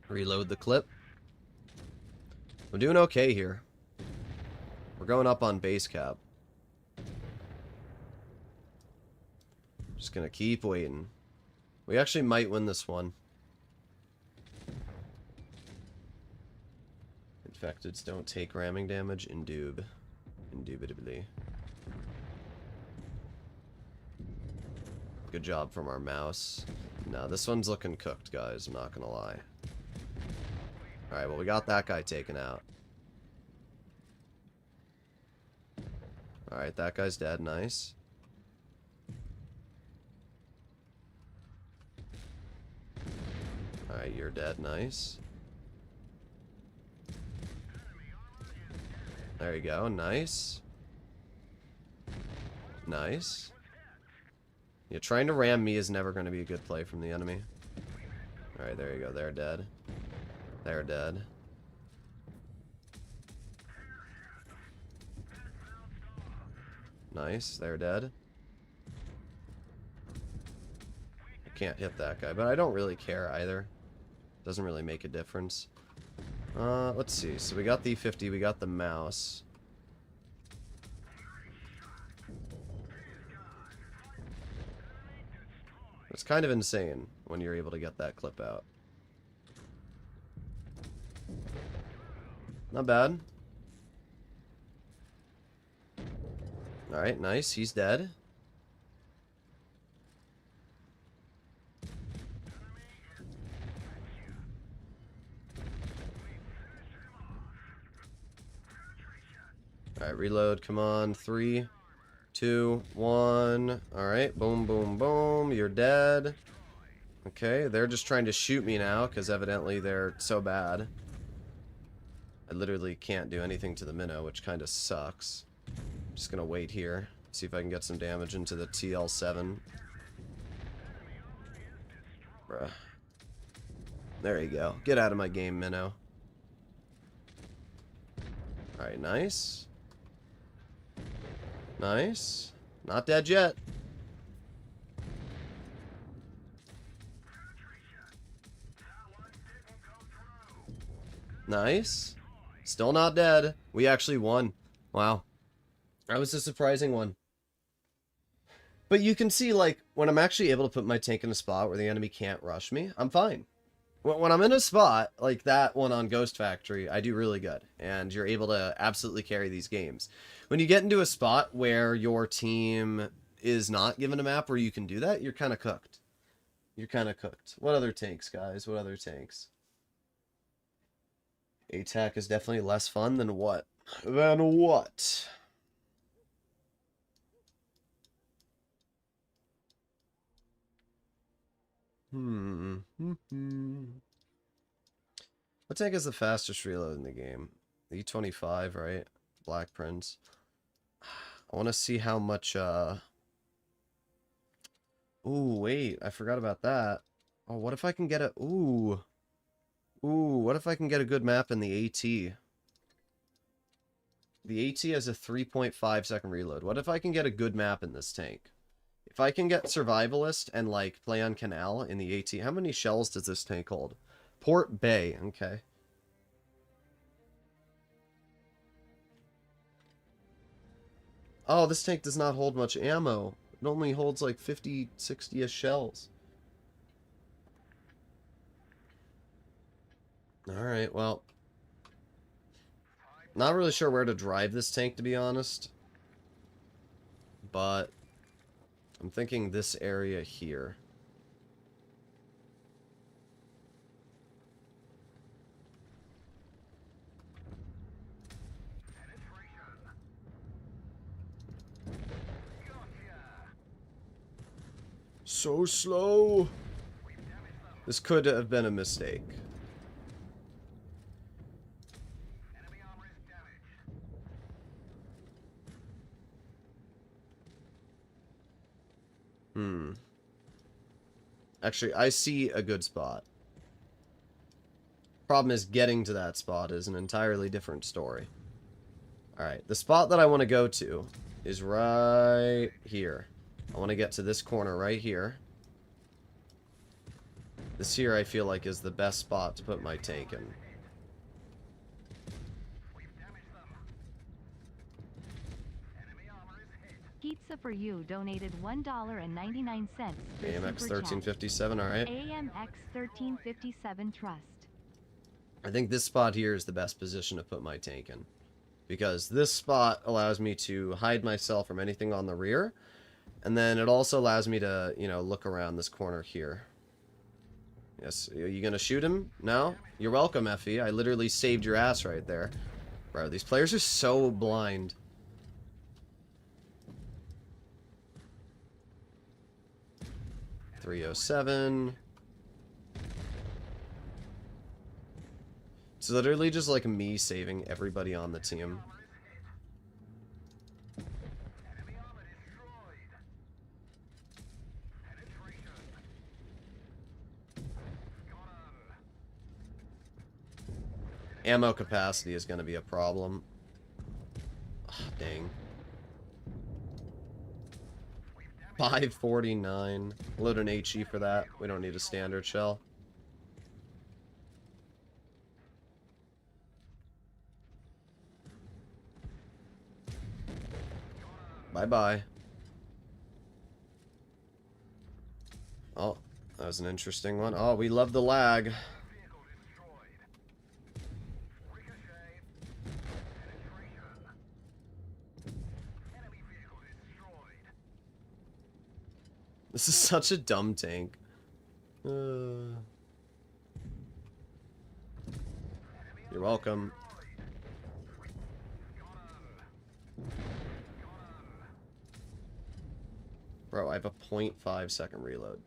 Reload the clip. I'm doing okay here. We're going up on base cap. Just gonna keep waiting. We actually might win this one. Infecteds don't take ramming damage. Indubitably. Good job from our mouse. No, this one's looking cooked, guys. I'm not gonna lie. Alright, well, we got that guy taken out. Alright, that guy's dead. Nice. Alright, you're dead. Nice. There you go. Nice. Nice. Yeah, trying to ram me is never going to be a good play from the enemy. Alright, there you go. They're dead. They're dead. Nice. They're dead. I can't hit that guy, but I don't really care either. Doesn't really make a difference. Let's see. So we got the 50, we got the mouse. It's kind of insane when you're able to get that clip out. Not bad. Alright, nice. He's dead. Alright, reload. Come on. 3, 2, 1. Alright, boom, boom, boom. You're dead. Okay, they're just trying to shoot me now, because evidently they're so bad. I literally can't do anything to the minnow, which kind of sucks. Just gonna wait here. See if I can get some damage into the TL7. Bruh. There you go. Get out of my game, minnow. Alright, nice. Nice. Not dead yet. Nice. Still not dead. We actually won. Wow. That was a surprising one. But you can see, like, when I'm actually able to put my tank in a spot where the enemy can't rush me, I'm fine. When I'm in a spot, like that one on Ghost Factory, I do really good. And you're able to absolutely carry these games. When you get into a spot where your team is not given a map where you can do that, you're kind of cooked. You're kind of cooked. What other tanks, guys? What other tanks? ATAC is definitely less fun than what? Than what? What tank is the fastest reload in the game? The E25, right? Black Prince. I want to see how much, Ooh, wait. I forgot about that. Oh, what if I can get a... Ooh, what if I can get a good map in the AT? The AT has a 3.5 second reload. What if I can get a good map in this tank? If I can get Survivalist and, like, play on Canal in the AT... How many shells does this tank hold? Port Bay. Okay. Oh, this tank does not hold much ammo. It only holds, like, 50, 60-ish shells. Alright, well. Not really sure where to drive this tank, to be honest. But I'm thinking this area here. So slow. This could have been a mistake. Actually, I see a good spot. Problem is, getting to that spot is an entirely different story. Alright, the spot that I want to go to is right here. I want to get to this corner right here. This here I feel like is the best spot to put my tank in. Pizza for You donated $1.99. AMX 1357, alright. AMX 1357 Trust. I think this spot here is the best position to put my tank in. Because this spot allows me to hide myself from anything on the rear. And then it also allows me to, you know, look around this corner here. Yes, are you gonna shoot him? No? You're welcome, Effie. I literally saved your ass right there. Bro, these players are so blind. .307. It's literally just like me saving everybody on the team. Ammo capacity is going to be a problem. Oh, dang. 549. Load an HE for that. We don't need a standard shell. Bye-bye. Oh, that was an interesting one. Oh, we love the lag. This is such a dumb tank. You're welcome. Bro, I have a 0.5 second reload.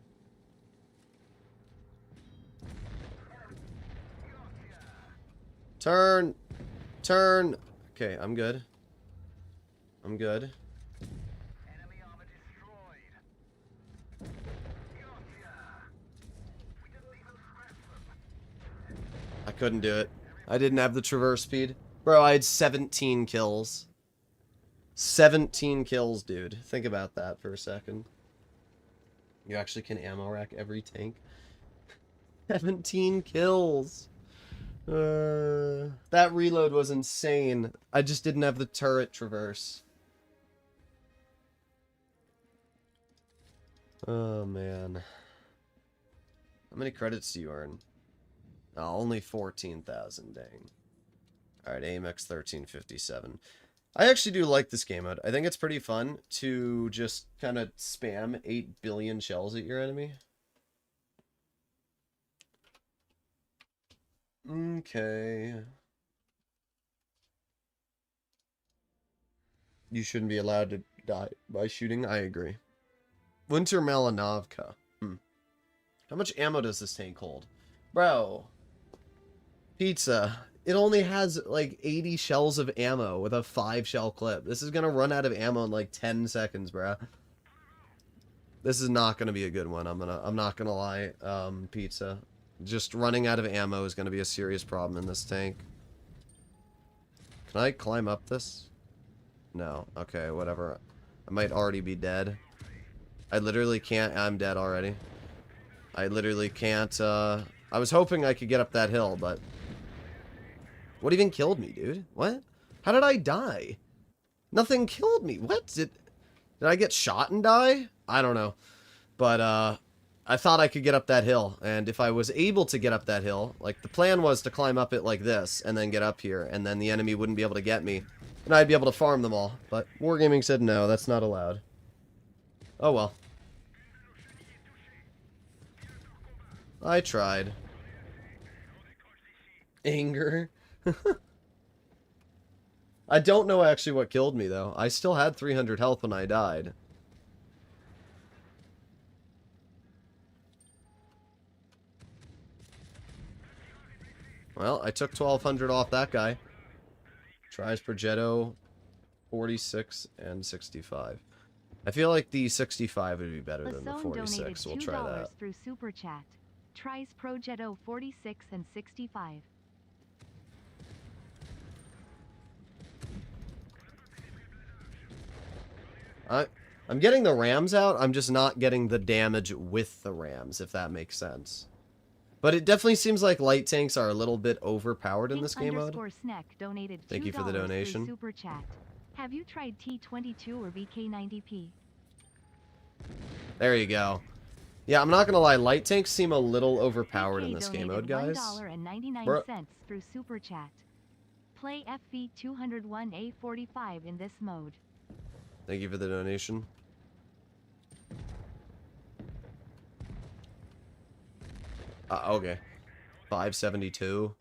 Turn! Turn! Okay, I'm good. I'm good. I couldn't do it. I didn't have the traverse speed. Bro, I had 17 kills. 17 kills, dude. Think about that for a second. You actually can ammo rack every tank. 17 kills. That reload was insane. I just didn't have the turret traverse. Oh, man. How many credits do you earn? Oh, only 14,000, dang. Alright, AMX 1357. I actually do like this game mode. I think it's pretty fun to just kind of spam 8 billion shells at your enemy. Okay. You shouldn't be allowed to die by shooting. I agree. Winter Melanovka. How much ammo does this tank hold? Bro. Pizza. It only has like 80 shells of ammo with a 5 shell clip. This is gonna run out of ammo in like 10 seconds, bro. This is not gonna be a good one. I'm not gonna lie. Pizza. Just running out of ammo is gonna be a serious problem in this tank. Can I climb up this? No. Okay, whatever. I might already be dead. I literally can't. I'm dead already. I literally can't. I was hoping I could get up that hill, but... What even killed me, dude? What? How did I die? Nothing killed me. What? Did I get shot and die? I don't know. But, I thought I could get up that hill. And if I was able to get up that hill, like, the plan was to climb up it like this, and then get up here, and then the enemy wouldn't be able to get me. And I'd be able to farm them all. But Wargaming said no, that's not allowed. Oh well. I tried. Anger. I don't know actually what killed me, though. I still had 300 health when I died. Well, I took 1,200 off that guy. Tries Progetto, 46 and 65. I feel like the 65 would be better than the 46. We'll try that. Through Super Chat. Tries Progetto 46 and 65. I'm getting the rams out, I'm just not getting the damage with the rams, if that makes sense. But it definitely seems like light tanks are a little bit overpowered in this game mode. Snack donated Thank you for the donation. Super chat. Have you tried T22 or VK90P? There you go. Yeah, I'm not gonna lie, light tanks seem a little overpowered in this game mode, guys. $1.99 through Super Chat. Play FV201A45 in this mode. Thank you for the donation. Okay. 572.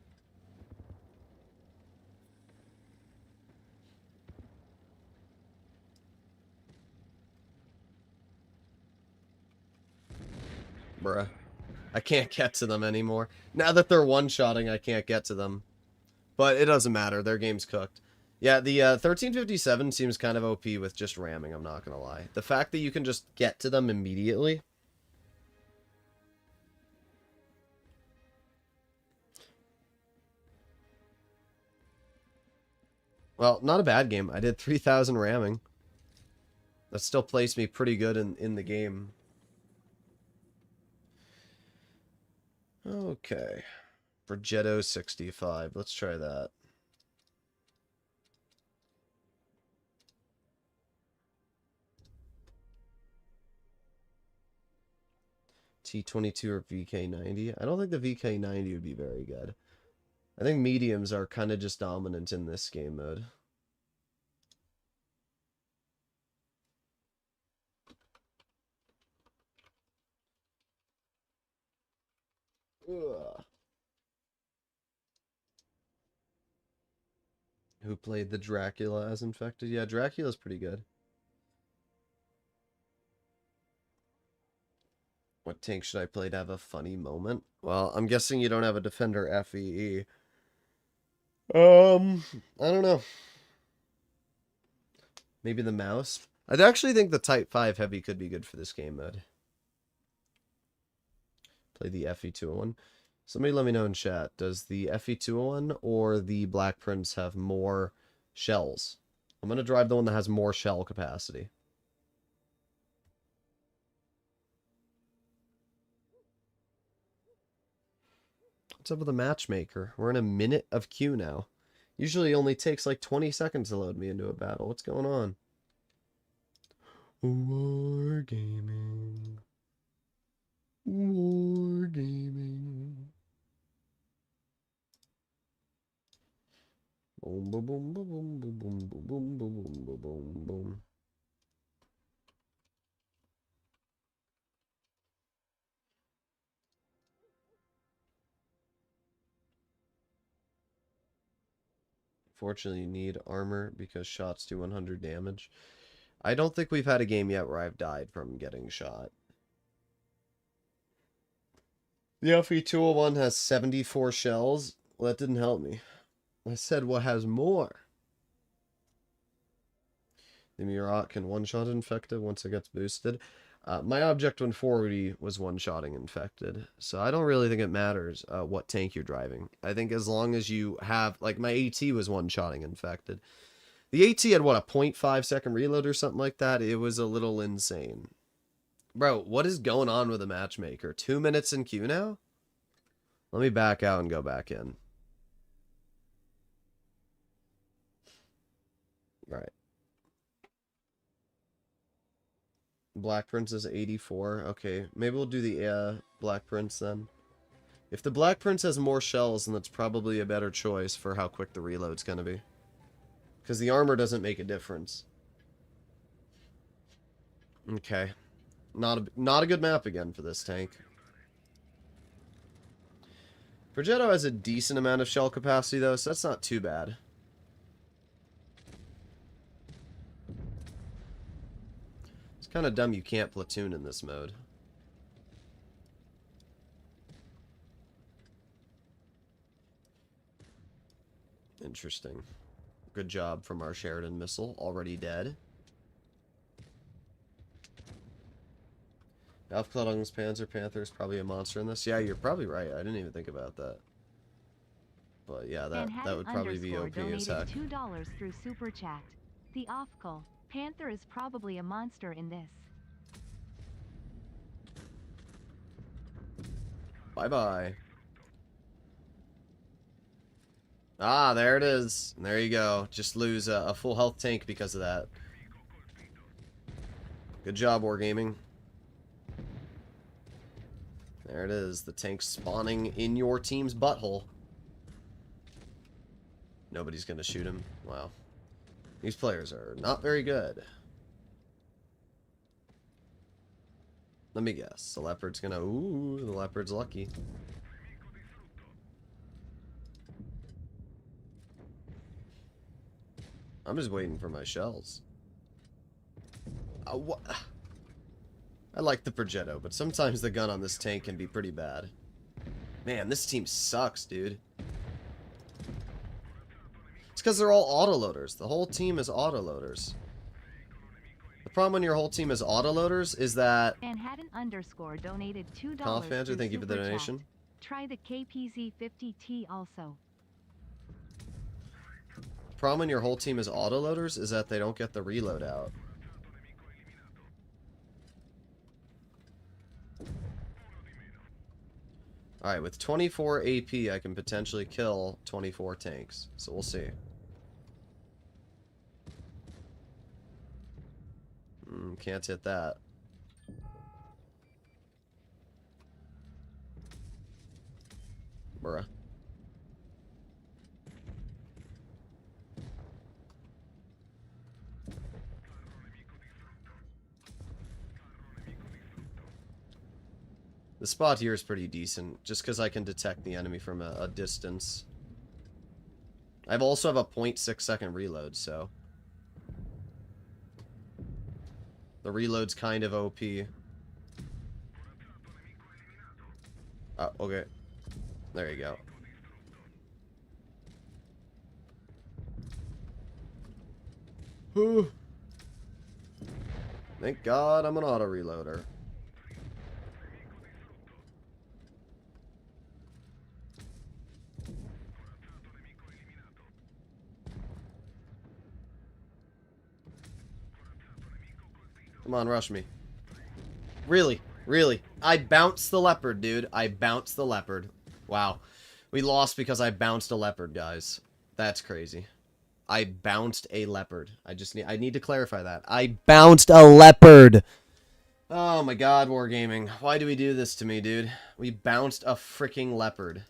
Bruh. I can't get to them anymore. Now that they're one-shotting, I can't get to them. But it doesn't matter. Their game's cooked. Yeah, the 1357 seems kind of OP with just ramming, I'm not gonna lie. The fact that you can just get to them immediately. Well, not a bad game. I did 3,000 ramming. That still placed me pretty good in the game. Okay. Progetto 65. Let's try that. T22 or VK90. I don't think the VK90 would be very good. I think mediums are kind of just dominant in this game mode. Ugh. Who played the Dracula as infected? Yeah, Dracula's pretty good. What tank should I play to have a funny moment? Well, I'm guessing you don't have a Defender FEE. I don't know. Maybe the mouse? I'd actually think the Type 5 Heavy could be good for this game mode. Play the FE201. Somebody let me know in chat. Does the FE201 or the Black Prince have more shells? I'm going to drive the one that has more shell capacity. What's up with the matchmaker? We're in a minute of queue now. Usually it only takes like 20 seconds to load me into a battle. What's going on? Wargaming. Wargaming. Boom, boom, boom, boom, boom, boom, boom, boom, boom, boom, boom, boom, boom. Fortunately, you need armor because shots do 100 damage. I don't think we've had a game yet where I've died from getting shot. The FE201 has 74 shells. Well, that didn't help me. I said what has more. The Murat can one-shot infected once it gets boosted. My Object 140 was one-shotting infected, so I don't really think it matters what tank you're driving. I think as long as you have, like, my AT was one-shotting infected. The AT had, what, a 0.5 second reload or something like that? It was a little insane. Bro, what is going on with the matchmaker? 2 minutes in queue now? Let me back out and go back in. Right. Black Prince is 84. Okay, maybe we'll do the Black Prince then. If the Black Prince has more shells, then that's probably a better choice for how quick the reload's gonna be. Because the armor doesn't make a difference. Okay. Not a good map again for this tank. Progetto has a decent amount of shell capacity though, so that's not too bad. It's kind of dumb you can't platoon in this mode. Interesting. Good job from our Sheridan missile, already dead. Alpha Panzer Panther is probably a monster in this. Yeah, you're probably right. I didn't even think about that. But yeah, that would probably be OP as heck. $2 through Super Chat. The off call. Panther is probably a monster in this. Bye-bye. Ah, there it is. There you go. Just lose a full health tank because of that. Good job, Wargaming. There it is. The tank spawning in your team's butthole. Nobody's gonna shoot him. Wow. These players are not very good. Let me guess. The leopard's gonna... Ooh, the leopard's lucky. I'm just waiting for my shells. What? I like the Progetto, but sometimes the gun on this tank can be pretty bad. Man, this team sucks, dude. It's because they're all autoloaders. The whole team is autoloaders. The problem when your whole team is autoloaders is that... Manhattan _ donated $2. Confmancer, thank you for the Super donation. Chat. Try the KPZ50T also. The problem when your whole team is autoloaders is that they don't get the reload out. Alright, with 24 AP, I can potentially kill 24 tanks. So we'll see. Can't hit that. Bruh. The spot here is pretty decent, just because I can detect the enemy from a distance. I also have a 0.6 second reload, so... The reload's kind of OP. Oh, okay. There you go. Whew. Thank God I'm an auto-reloader. Come on, rush me. Really? Really? I bounced the leopard, dude. I bounced the leopard. Wow. We lost because I bounced a leopard, guys. That's crazy. I bounced a leopard. I need to clarify that. I bounced a leopard! Oh my god, Wargaming. Why do we do this to me, dude? We bounced a freaking leopard.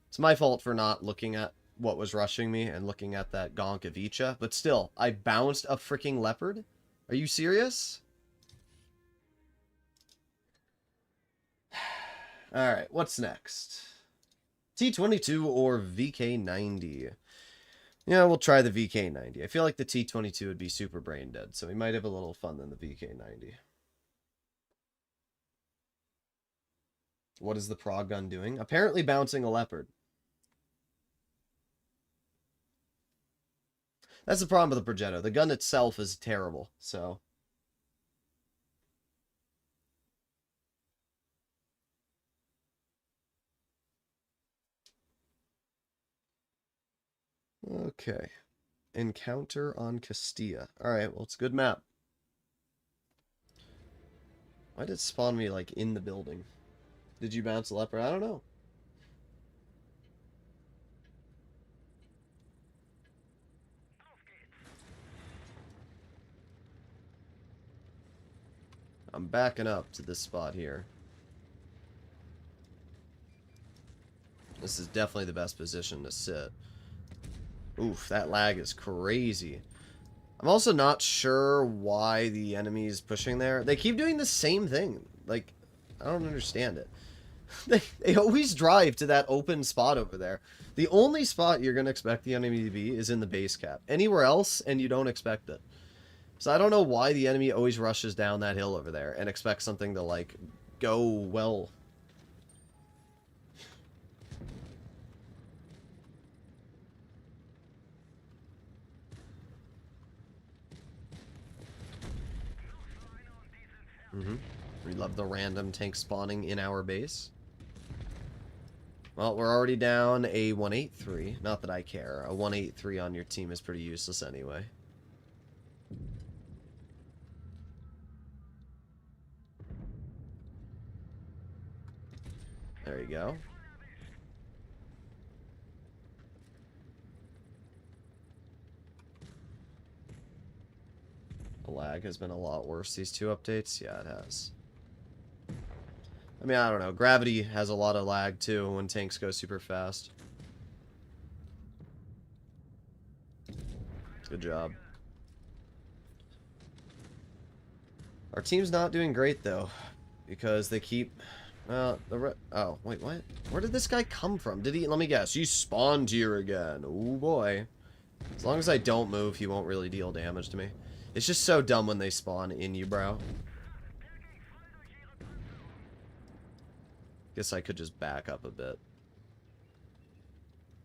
It's my fault for not looking at what was rushing me and looking at that Gonk of Icha, but still, I bounced a freaking leopard? Are you serious? Alright, what's next? T22 or VK90? Yeah, we'll try the VK90. I feel like the T22 would be super brain dead, so we might have a little fun than the VK90. What is the prog gun doing? Apparently bouncing a leopard. That's the problem with the Progetto. The gun itself is terrible, so... Okay. Encounter on Castilla. Alright, well, it's a good map. Why did it spawn me, like, in the building? Did you bounce a leopard? I don't know. I'm backing up to this spot here. This is definitely the best position to sit. Oof, that lag is crazy. I'm also not sure why the enemy is pushing there. They keep doing the same thing. Like, I don't understand it. They always drive to that open spot over there. The only spot you're going to expect the enemy to be is in the base cap. Anywhere else, and you don't expect it. So I don't know why the enemy always rushes down that hill over there and expects something to, like, go well. We love the random tank spawning in our base. Well, we're already down a 183. Not that I care. A 183 on your team is pretty useless anyway. There you go. The lag has been a lot worse these 2 updates. Yeah, it has. I mean, I don't know. Gravity has a lot of lag too when tanks go super fast. Good job. Our team's not doing great though, because they keep. Oh wait, what? Where did this guy come from? Did he? Let me guess. He spawned here again. Oh boy. As long as I don't move, he won't really deal damage to me. It's just so dumb when they spawn in you, bro. Guess I could just back up a bit.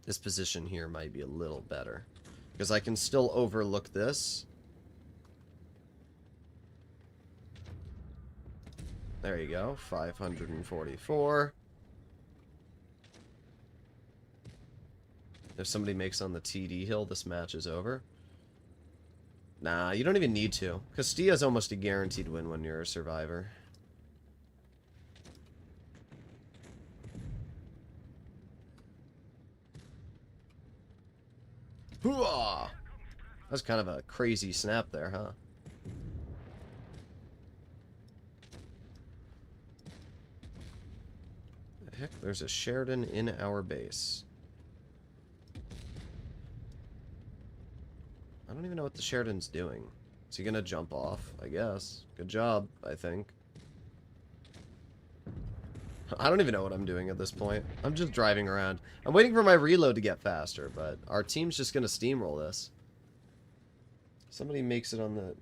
This position here might be a little better, because I can still overlook this. There you go, 544. If somebody makes on the TD hill, this match is over. Nah, you don't even need to. Castilla's almost a guaranteed win when you're a survivor. Hooah! That's kind of a crazy snap there, huh? Heck, there's a Sheridan in our base. I don't even know what the Sheridan's doing. Is he gonna jump off? I guess. Good job, I think. I don't even know what I'm doing at this point. I'm just driving around. I'm waiting for my reload to get faster, but our team's just gonna steamroll this. Somebody makes it on the...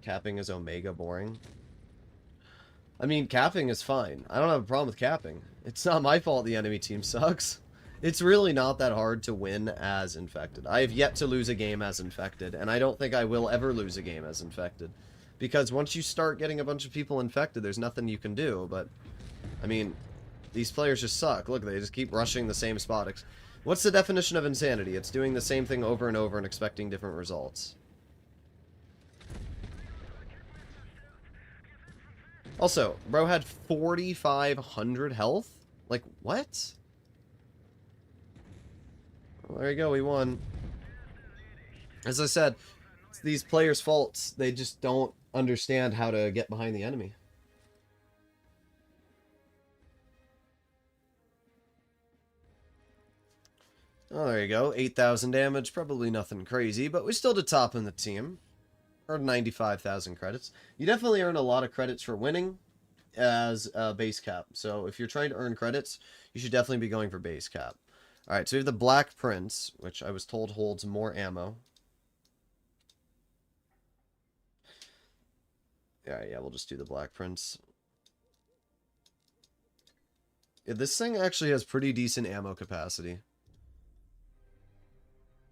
Capping is Omega boring. I mean, capping is fine. I don't have a problem with capping. It's not my fault the enemy team sucks. It's really not that hard to win as Infected. I have yet to lose a game as Infected, and I don't think I will ever lose a game as Infected. Because once you start getting a bunch of people infected, there's nothing you can do, but... I mean, these players just suck. Look, they just keep rushing the same spot. What's the definition of insanity? It's doing the same thing over and over and expecting different results. Also, bro had 4,500 health? Like, what? Well, there you go, we won. As I said, it's these players' faults. They just don't understand how to get behind the enemy. Oh, there you go. 8,000 damage. Probably nothing crazy, but we still did top in the team. Earned 95,000 credits. You definitely earn a lot of credits for winning as base cap. So if you're trying to earn credits, you should definitely be going for base cap. Alright, so we have the Black Prince, which I was told holds more ammo. Yeah, we'll just do the Black Prince. Yeah, this thing actually has pretty decent ammo capacity.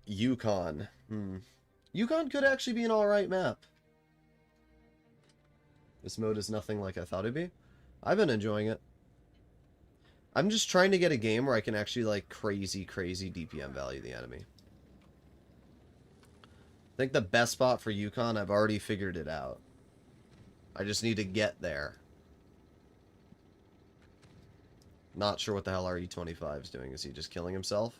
Yukon. Yukon could actually be an alright map. This mode is nothing like I thought it'd be. I've been enjoying it. I'm just trying to get a game where I can actually, like, crazy DPM value the enemy. I think the best spot for Yukon, I've already figured it out. I just need to get there. Not sure what the hell RE25 is doing. Is he just killing himself?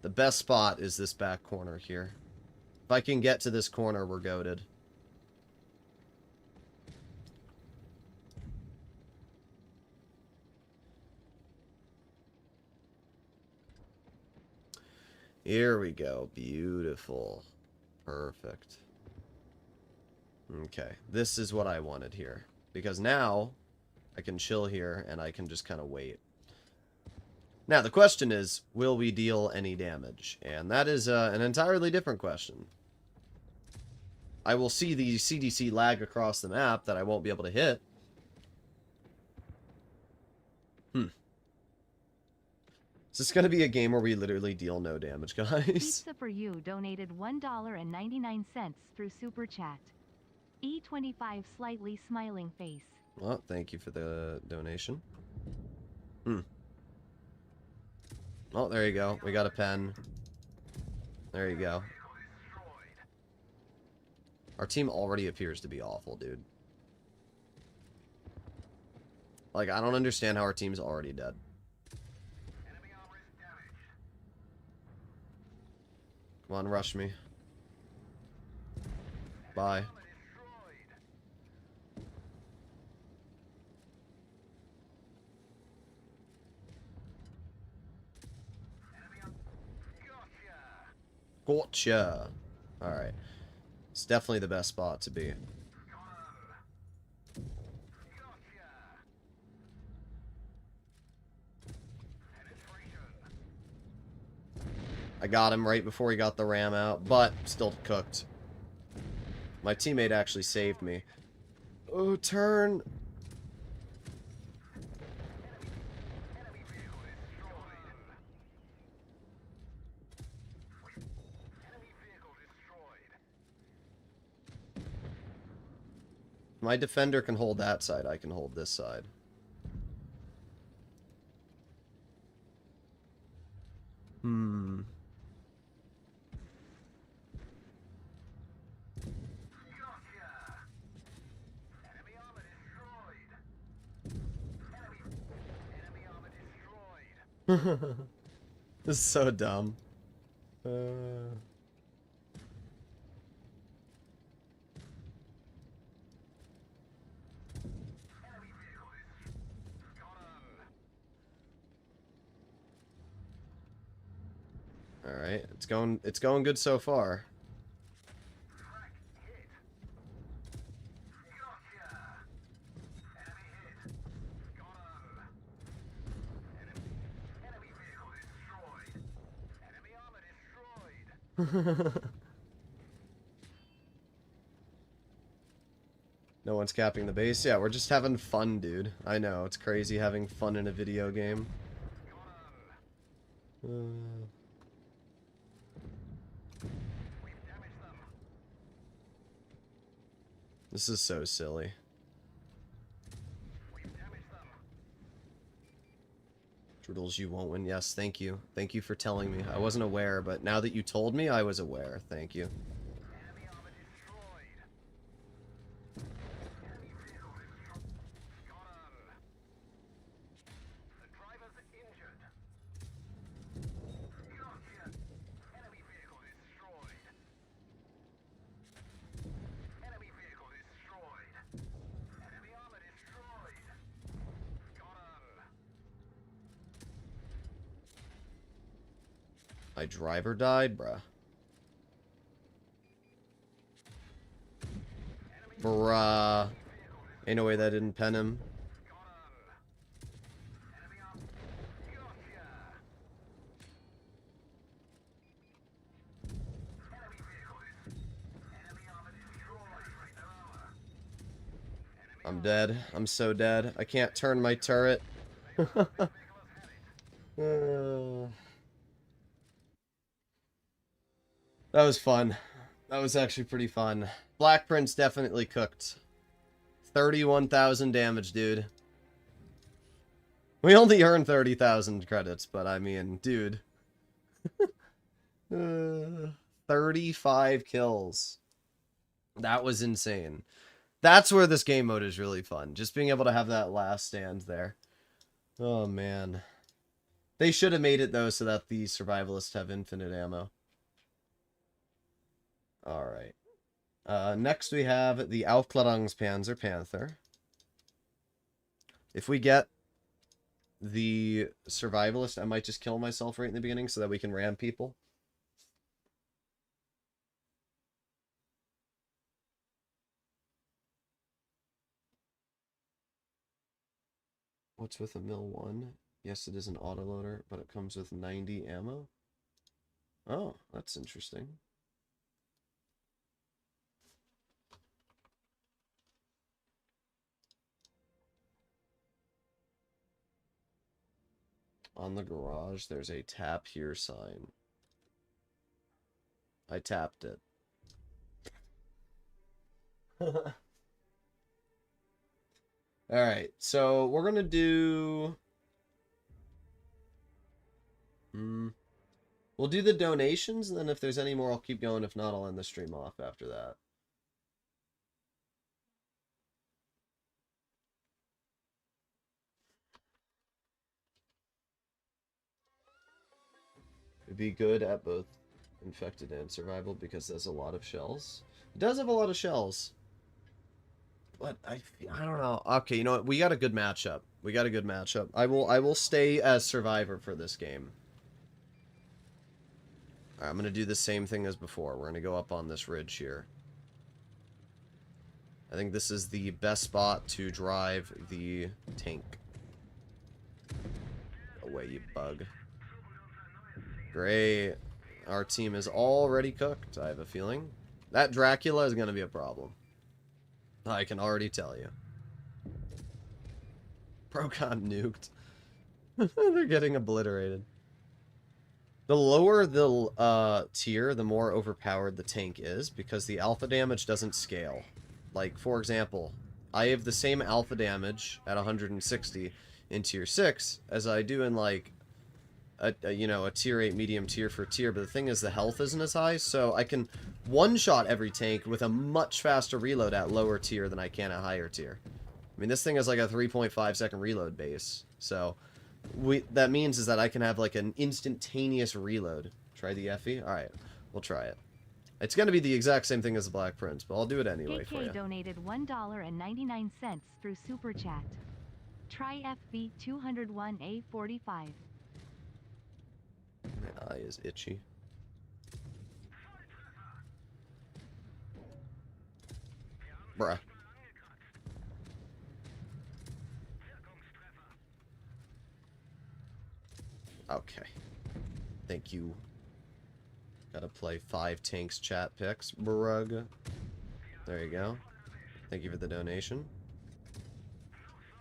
The best spot is this back corner here. If I can get to this corner, we're goated. Here we go. Beautiful. Perfect. Okay. This is what I wanted here. Because now I can chill here and I can just kind of wait. Now, the question is, will we deal any damage? And that is an entirely different question. I will see the CDC lag across the map that I won't be able to hit. Is this going to be a game where we literally deal no damage, guys? Pizza for You donated $1.99 through Super Chat. E25 slightly smiling face. Well, thank you for the donation. Oh, there you go. We got a pen. There you go. Our team already appears to be awful, dude. Like, I don't understand how our team's already dead. Come on, rush me. Bye. Gotcha. Alright. It's definitely the best spot to be. I got him right before he got the ram out, but still cooked. My teammate actually saved me. Oh, turn! My defender can hold that side, I can hold this side. Hmm. This is so dumb. Alright, it's going good so far. No one's capping the base. Yeah, we're just having fun, dude. I know, it's crazy having fun in a video game. This is so silly. Droodles, you won't win. Yes, thank you. Thank you for telling me. I wasn't aware, but now that you told me, I was aware. Thank you. My driver died, bruh. Bruh. Ain't no way that didn't pen him. I'm dead. I'm so dead. I can't turn my turret. That was fun. That was actually pretty fun. Black Prince definitely cooked. 31,000 damage, dude. We only earned 30,000 credits, but I mean, dude. 35 kills. That was insane. That's where this game mode is really fun. Just being able to have that last stand there. Oh, man. They should have made it, though, so that the survivalists have infinite ammo. Alright. Next we have the Aufklärungspanzer Panther. If we get the survivalist, I might just kill myself right in the beginning so that we can ram people. What's with a Mil 1? Yes, it is an autoloader, but it comes with 90 ammo. Oh, that's interesting. On the garage, there's a tap here sign. I tapped it. Alright, so we're gonna do... We'll do the donations, and then if there's any more, I'll keep going. If not, I'll end the stream off after that. be good at both infected and survival because there's a lot of shells. It does have a lot of shells. But I don't know. Okay, you know what? We got a good matchup. We got a good matchup. I will stay as survivor for this game. All right, I'm going to do the same thing as before. We're going to go up on this ridge here. I think this is the best spot to drive the tank. Away, you bug. Great. Our team is already cooked, I have a feeling. That Dracula is going to be a problem. I can already tell you. Pro got nuked. They're getting obliterated. The lower the tier, the more overpowered the tank is, because the alpha damage doesn't scale. Like, for example, I have the same alpha damage at 160 in tier 6 as I do in, like, you know, a tier 8 medium tier for tier, but the thing is the health isn't as high, so I can one-shot every tank with a much faster reload at lower tier than I can at higher tier. I mean, this thing has like a 3.5 second reload base, so that means is that I can have like an instantaneous reload. Try the Effie? Alright, we'll try it. It's going to be the exact same thing as the Black Prince, but I'll do it anyway for you. KK donated $1.99 through Super Chat. Try FV 201A45. My eye is itchy. Bruh. Okay. Thank you. Gotta play 5 tanks chat picks, brug. There you go. Thank you for the donation.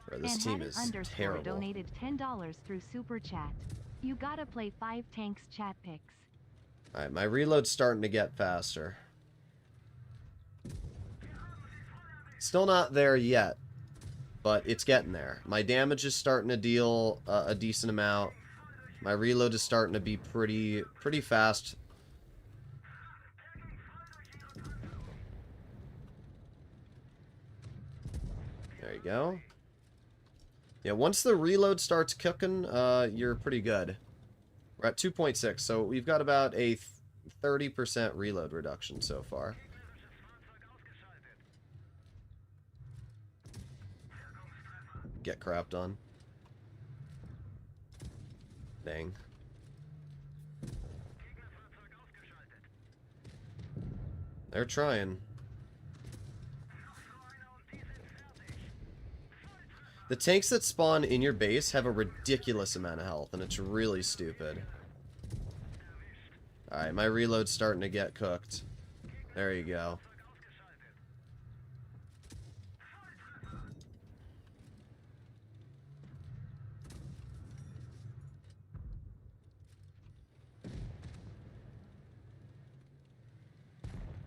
Bro, this team is terrible. Donated $10 through Super Chat. You gotta play 5 tanks chat picks. Alright, my reload's starting to get faster. Still not there yet, but it's getting there. My damage is starting to deal a decent amount. My reload is starting to be pretty fast. There you go. Yeah, once the reload starts cooking, you're pretty good. We're at 2.6, so we've got about a 30% reload reduction so far. Get crapped on. Dang. They're trying. The tanks that spawn in your base have a ridiculous amount of health, and it's really stupid. Alright, my reload's starting to get cooked. There you go.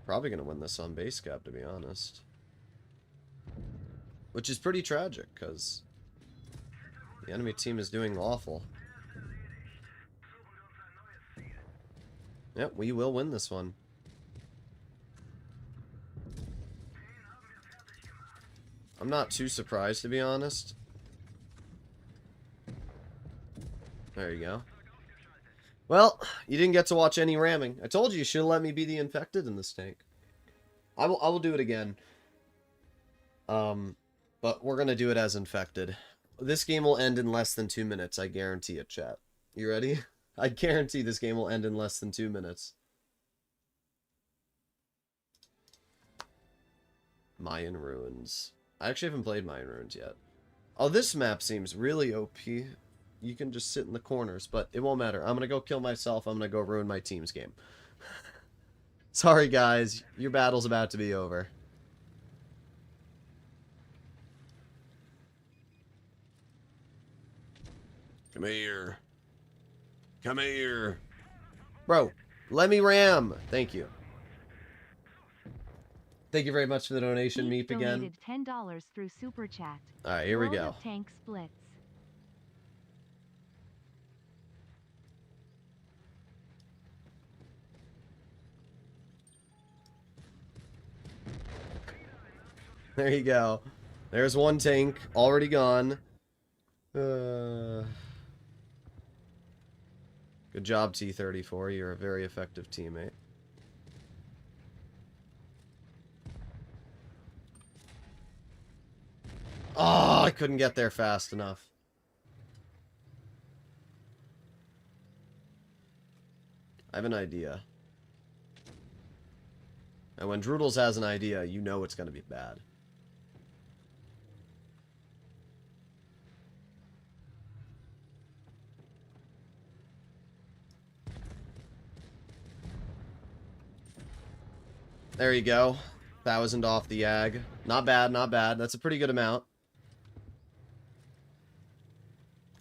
Probably gonna win this on base cap, to be honest. Which is pretty tragic, because the enemy team is doing awful. Yep, we will win this one. I'm not too surprised, to be honest. There you go. Well, you didn't get to watch any ramming. I told you should have let me be the infected in this tank. I will do it again. But we're gonna do it as infected. This game will end in less than 2 minutes. I guarantee it, chat. You ready? I guarantee this game will end in less than 2 minutes. Mayan Ruins. I actually haven't played Mayan Ruins yet. Oh, this map seems really OP. You can just sit in the corners, but it won't matter. I'm gonna go kill myself. I'm gonna go ruin my team's game. Sorry, guys. Your battle's about to be over. Come here. Come here. Bro, let me ram. Thank you. Thank you very much for the donation, Meep again. Donated $10 through Super Chat. Alright, here we World go. of Tank splits. There you go. There's one tank already gone. Good job, T-34. You're a very effective teammate. Oh, I couldn't get there fast enough. I have an idea. And when Droodles has an idea, you know it's going to be bad. There you go. 1,000 off the Ag. Not bad, not bad. That's a pretty good amount.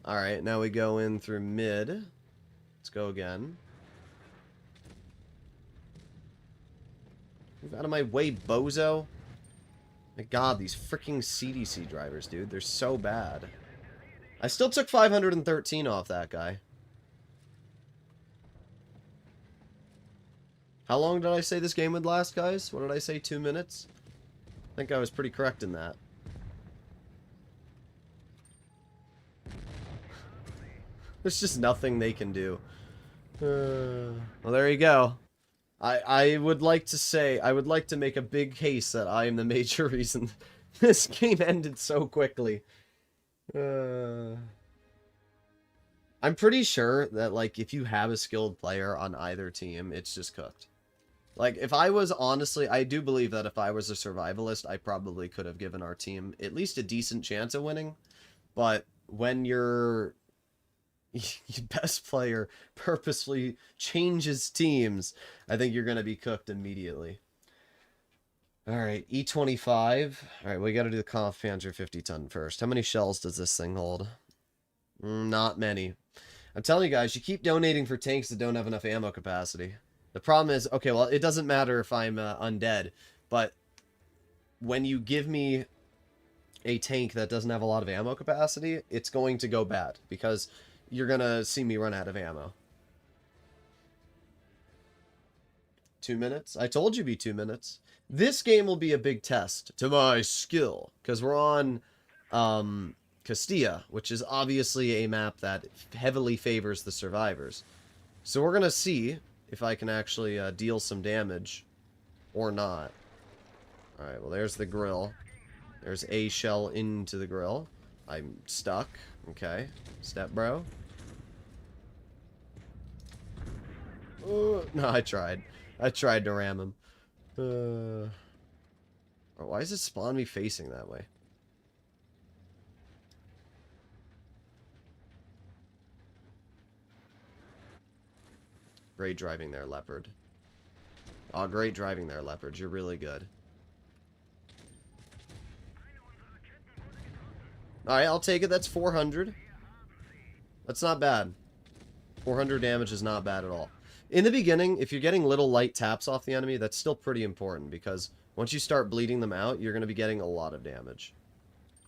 Alright, now we go in through mid. Let's go again. Move out of my way, bozo. My god, these freaking CDC drivers, dude. They're so bad. I still took 513 off that guy. How long did I say this game would last, guys? What did I say, 2 minutes? I think I was pretty correct in that. There's just nothing they can do. Well, there you go. I would like to say, I would like to make a big case that I am the major reason this game ended so quickly. I'm pretty sure that, like, if you have a skilled player on either team, it's just cooked. Like, if I was, honestly, I do believe that if I was a survivalist, I probably could have given our team at least a decent chance of winning. But when your best player purposefully changes teams, I think you're going to be cooked immediately. Alright, E25. Alright, we got to do the Kampfpanzer 50-ton first. How many shells does this thing hold? Not many. I'm telling you guys, you keep donating for tanks that don't have enough ammo capacity. The problem is, okay, well, it doesn't matter if I'm undead, but when you give me a tank that doesn't have a lot of ammo capacity, it's going to go bad, because you're going to see me run out of ammo. 2 minutes? I told you it'd be 2 minutes. This game will be a big test to my skill, because we're on Castilla, which is obviously a map that heavily favors the survivors. So we're going to see if I can actually deal some damage or not. Alright, well, there's the grill. There's a shell into the grill. I'm stuck. Okay. Step, bro. No, I tried. I tried to ram him. Oh, why does it spawn me facing that way? Great driving there, Leopard. Oh, great driving there, Leopard. You're really good. Alright, I'll take it. That's 400. That's not bad. 400 damage is not bad at all. In the beginning, if you're getting little light taps off the enemy, that's still pretty important, because once you start bleeding them out, you're going to be getting a lot of damage.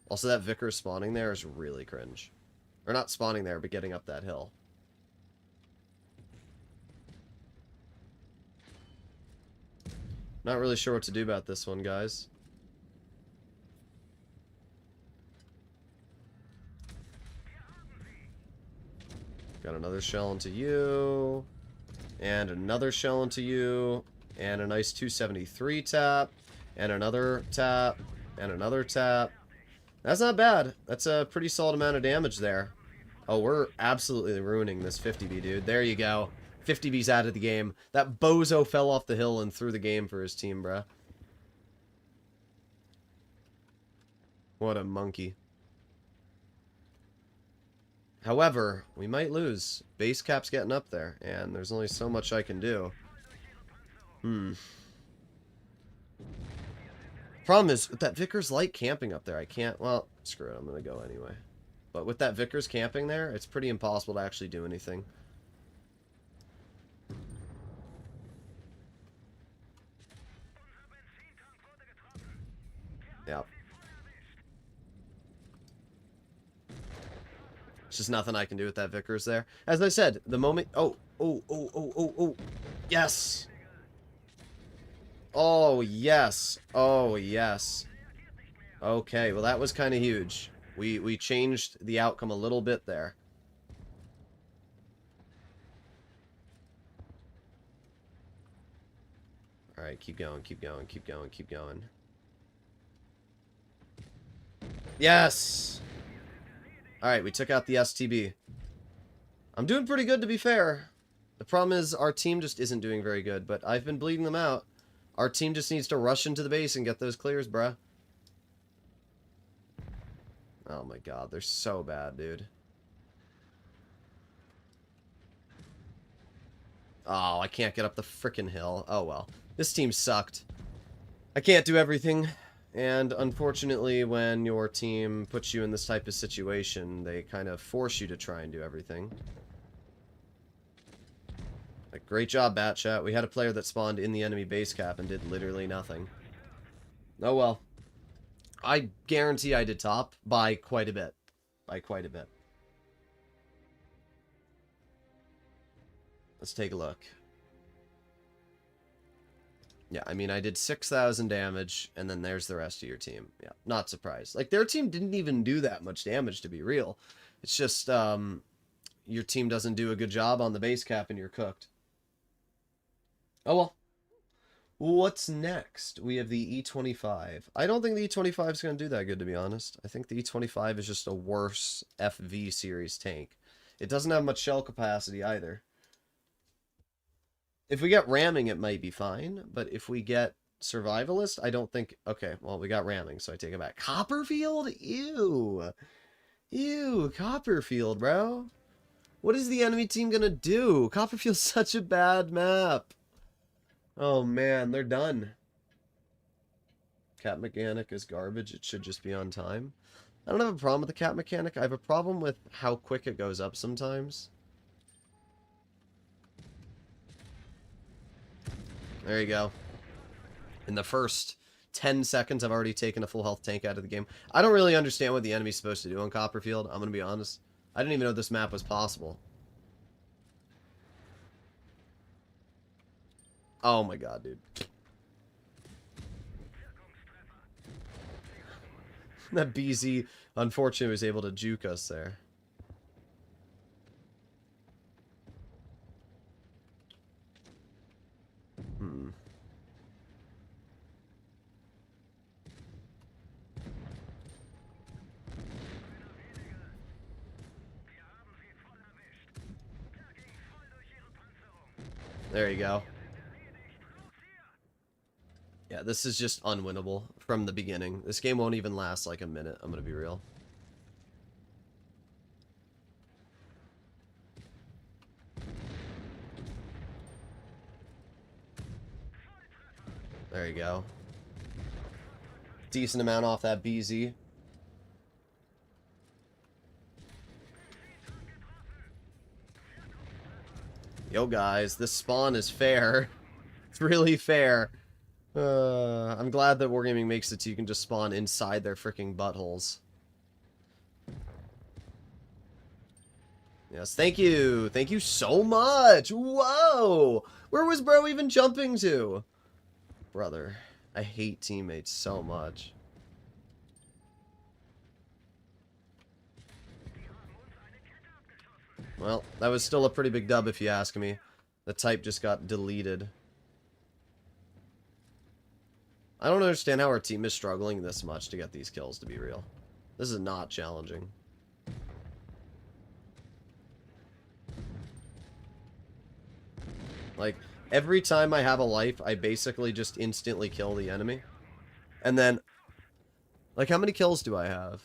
Also, that Vickers spawning there is really cringe. Or not spawning there, but getting up that hill. Not really sure what to do about this one, guys. Got another shell into you. And another shell into you. And a nice 273 tap. And another tap. And another tap. That's not bad. That's a pretty solid amount of damage there. Oh, we're absolutely ruining this 50B, dude. There you go. 50B's out of the game. That bozo fell off the hill and threw the game for his team, bruh. What a monkey. However, we might lose. Base cap's getting up there, and there's only so much I can do. Problem is, with that Vickers light camping up there, I can't... Well, screw it, I'm gonna go anyway. But with that Vickers camping there, it's pretty impossible to actually do anything. Yep. It's just nothing I can do with that Vickers there. As I said, the moment... Oh. Yes! Oh, yes. Oh, yes. Okay, well, that was kind of huge. We changed the outcome a little bit there. Alright, keep going, keep going, keep going, keep going. Yes! Alright, we took out the STB. I'm doing pretty good, to be fair. The problem is our team just isn't doing very good, but I've been bleeding them out. Our team just needs to rush into the base and get those clears, bruh. Oh my god, they're so bad, dude. Oh, I can't get up the frickin' hill. Oh well. This team sucked. I can't do everything. And unfortunately, when your team puts you in this type of situation, they kind of force you to try and do everything. Like, great job, Batchat. We had a player that spawned in the enemy base cap and did literally nothing. Oh well. I guarantee I did top by quite a bit. By quite a bit. Let's take a look. Yeah, I mean, I did 6,000 damage, and then there's the rest of your team. Yeah, not surprised. Like, their team didn't even do that much damage, to be real. It's just, your team doesn't do a good job on the base cap, and you're cooked. Oh, well. What's next? We have the E25. I don't think the E25 is going to do that good, to be honest. I think the E25 is just a worse FV series tank. It doesn't have much shell capacity, either. If we get ramming, it might be fine, but if we get survivalist, I don't think... Okay, well, we got ramming, so I take it back. Copperfield? Ew. Ew, Copperfield, bro. What is the enemy team gonna do? Copperfield's such a bad map. Oh, man, they're done. Cat mechanic is garbage. It should just be on time. I don't have a problem with the cat mechanic. I have a problem with how quick it goes up sometimes. There you go. In the first 10 seconds, I've already taken a full health tank out of the game. I don't really understand what the enemy's supposed to do on Copperfield. I'm going to be honest. I didn't even know this map was possible. Oh my god, dude. That BZ, unfortunately, was able to juke us there. There you go. Yeah, this is just unwinnable from the beginning. This game won't even last like a minute, I'm gonna be real. There you go. Decent amount off that BZ. Yo guys, this spawn is fair. It's really fair. I'm glad that Wargaming makes it so you can just spawn inside their freaking buttholes. Yes, thank you. Thank you so much. Whoa! Where was bro even jumping to? Brother, I hate teammates so much. Well, that was still a pretty big dub if you ask me. The type just got deleted. I don't understand how our team is struggling this much to get these kills, to be real. This is not challenging. Like, every time I have a life, I basically just instantly kill the enemy. And then, like, how many kills do I have?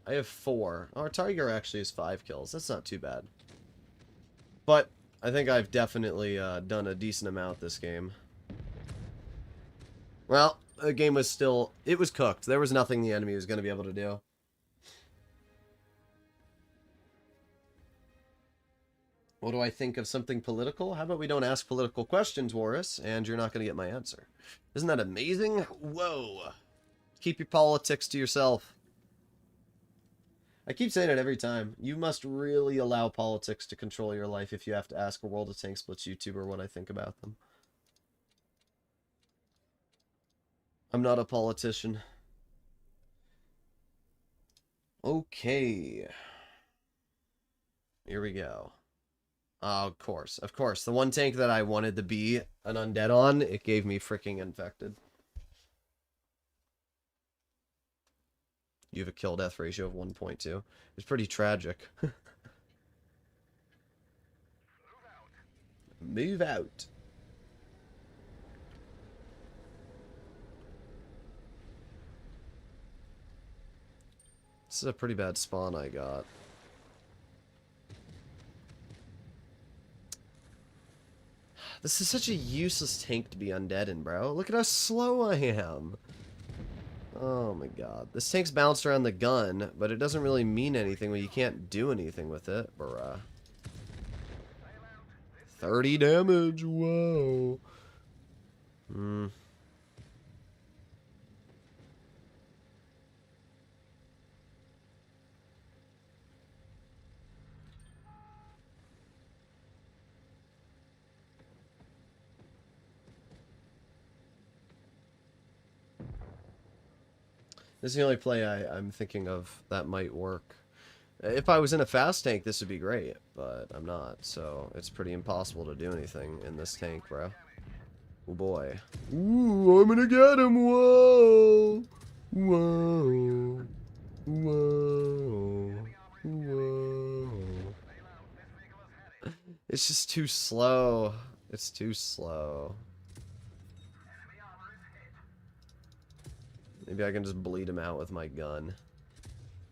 I have 4. Our Tiger actually has 5 kills. That's not too bad. But I think I've definitely done a decent amount this game. Well, the game was still... It was cooked. There was nothing the enemy was going to be able to do. What do I think of something political? How about we don't ask political questions, Warris, and you're not going to get my answer. Isn't that amazing? Whoa. Keep your politics to yourself. I keep saying it every time. You must really allow politics to control your life if you have to ask a World of Tank Splits YouTuber what I think about them. I'm not a politician. Okay. Here we go. Of course. Of course. The one tank that I wanted to be an undead on, it gave me freaking infected. You have a kill death ratio of 1.2. It's pretty tragic. Move out. This is a pretty bad spawn I got. This is such a useless tank to be undead in, bro. Look at how slow I am. Oh my god. This tank's bounced around the gun, but it doesn't really mean anything when you can't do anything with it, bruh. 30 damage, whoa. This is the only play I'm thinking of that might work. If I was in a fast tank, this would be great, but I'm not, so it's pretty impossible to do anything in this tank, bro. Oh boy. Ooh, I'm gonna get him, whoa! Whoa. Whoa. Whoa. It's just too slow. It's too slow. Maybe I can just bleed him out with my gun.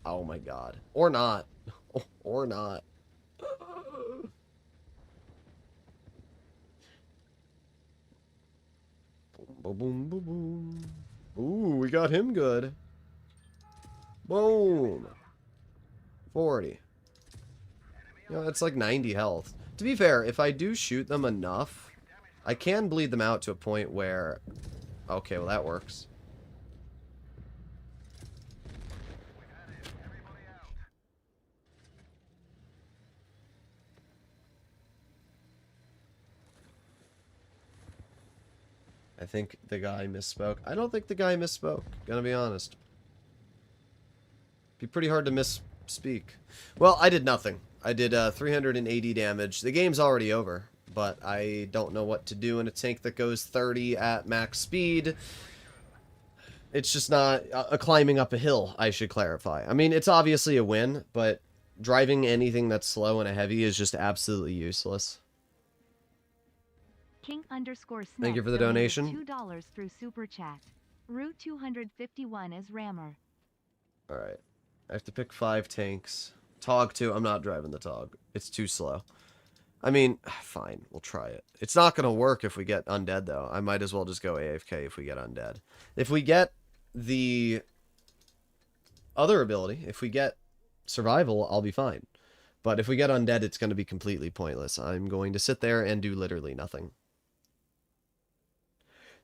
Oh my god. Or not. Or not. Boom, boom, boom, boom. Ooh, we got him good. Boom. 40. You know, that's like 90 health. To be fair, if I do shoot them enough, I can bleed them out to a point where... Okay, well that works. I think the guy misspoke. I don't think the guy misspoke, gonna be honest. Be pretty hard to misspeak. Well, I did nothing. I did 380 damage. The game's already over, but I don't know what to do in a tank that goes 30 at max speed. It's just not climbing up a hill, I should clarify. I mean, it's obviously a win, but driving anything that's slow and a heavy is just absolutely useless. King_Smith Thank you for the donated donation. $2 through Super Chat. Route 251 is Rammer. Alright. I have to pick 5 tanks. Tog 2. I'm not driving the Tog. It's too slow. I mean, fine. We'll try it. It's not going to work if we get undead, though. I might as well just go AFK if we get undead. If we get the other ability, if we get survival, I'll be fine. But if we get undead, it's going to be completely pointless. I'm going to sit there and do literally nothing.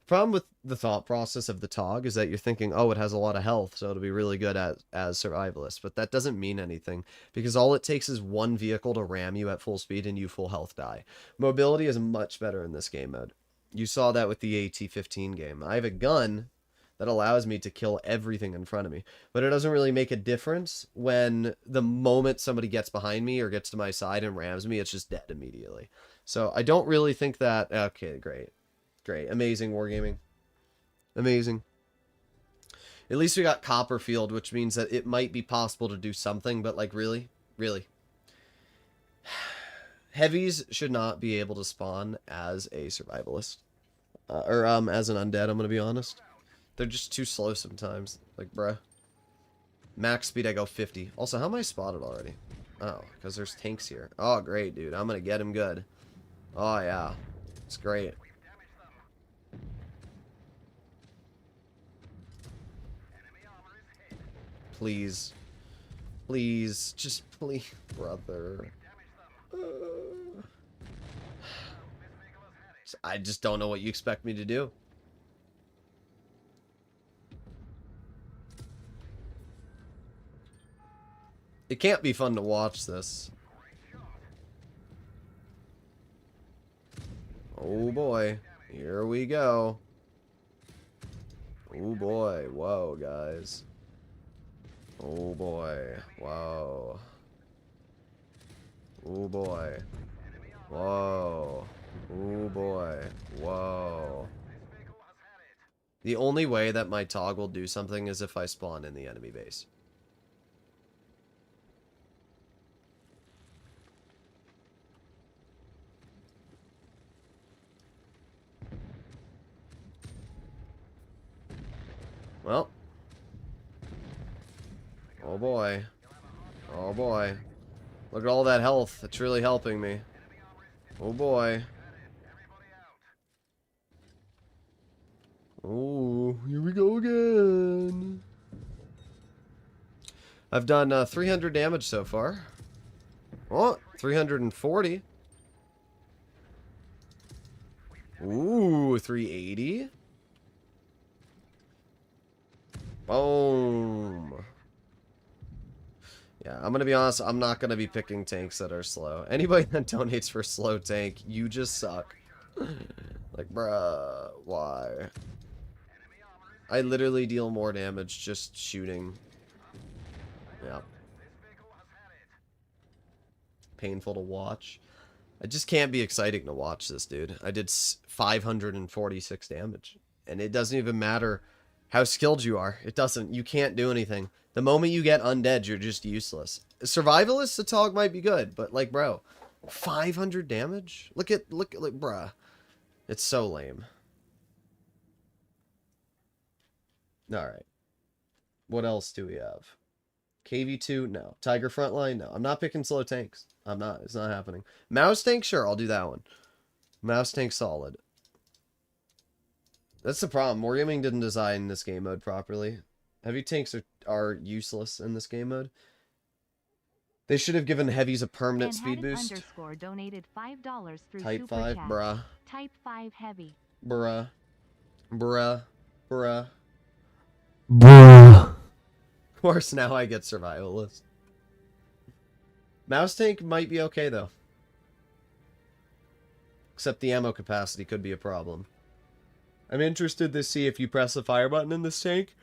Problem with the thought process of the Tog is that you're thinking, oh, it has a lot of health, so it'll be really good as survivalist. But that doesn't mean anything, because all it takes is one vehicle to ram you at full speed and you full health die. Mobility is much better in this game mode. You saw that with the AT-15 game. I have a gun that allows me to kill everything in front of me, but it doesn't really make a difference when the moment somebody gets behind me or gets to my side and rams me, it's just dead immediately. So I don't really think that... Okay, great. Great. Amazing wargaming. Amazing. At least we got Copperfield, which means that it might be possible to do something, but like really? Really? Heavies should not be able to spawn as a survivalist. Or as an undead, I'm going to be honest. They're just too slow sometimes. Like, bruh. Max speed, I go 50. Also, how am I spotted already? Oh, because there's tanks here. Oh, great, dude. I'm going to get him good. Oh, yeah. It's great. Please. Please. Just please, brother. I just don't know what you expect me to do. It can't be fun to watch this. Oh boy. Here we go. Oh boy. Whoa, guys. Oh boy. Whoa. Oh boy. Whoa. Oh boy. Whoa. The only way that my tog will do something is if I spawn in the enemy base. Well. Oh boy. Oh boy. Look at all that health. It's really helping me. Oh boy. Oh, here we go again. I've done 300 damage so far. Oh, 340. Ooh, 380. Boom. Yeah, I'm gonna be honest, I'm not gonna be picking tanks that are slow. Anybody that donates for slow tank, you just suck. Like, bruh, why? I literally deal more damage just shooting. Yeah. Painful to watch. I just can't be exciting to watch this, dude. I did 546 damage. And it doesn't even matter how skilled you are. It doesn't. You can't do anything. The moment you get undead, you're just useless. Survivalist, the tog might be good, but like, bro, 500 damage? Look at, bruh. It's so lame. Alright. What else do we have? KV2? No. Tiger Frontline? No. I'm not picking slow tanks. I'm not. It's not happening. Mouse tank? Sure, I'll do that one. Mouse tank solid. That's the problem. Wargaming didn't design this game mode properly. Heavy tanks are useless in this game mode. They should have given heavies a permanent speed boost. Underscore donated $5 through Type Super 5, Chat. bruh. Type 5 heavy. Bruh. Bruh. Bruh. Bruh. Of course, now I get survivalist. Mouse tank might be okay, though. Except the ammo capacity could be a problem. I'm interested to see if you press the fire button in this tank,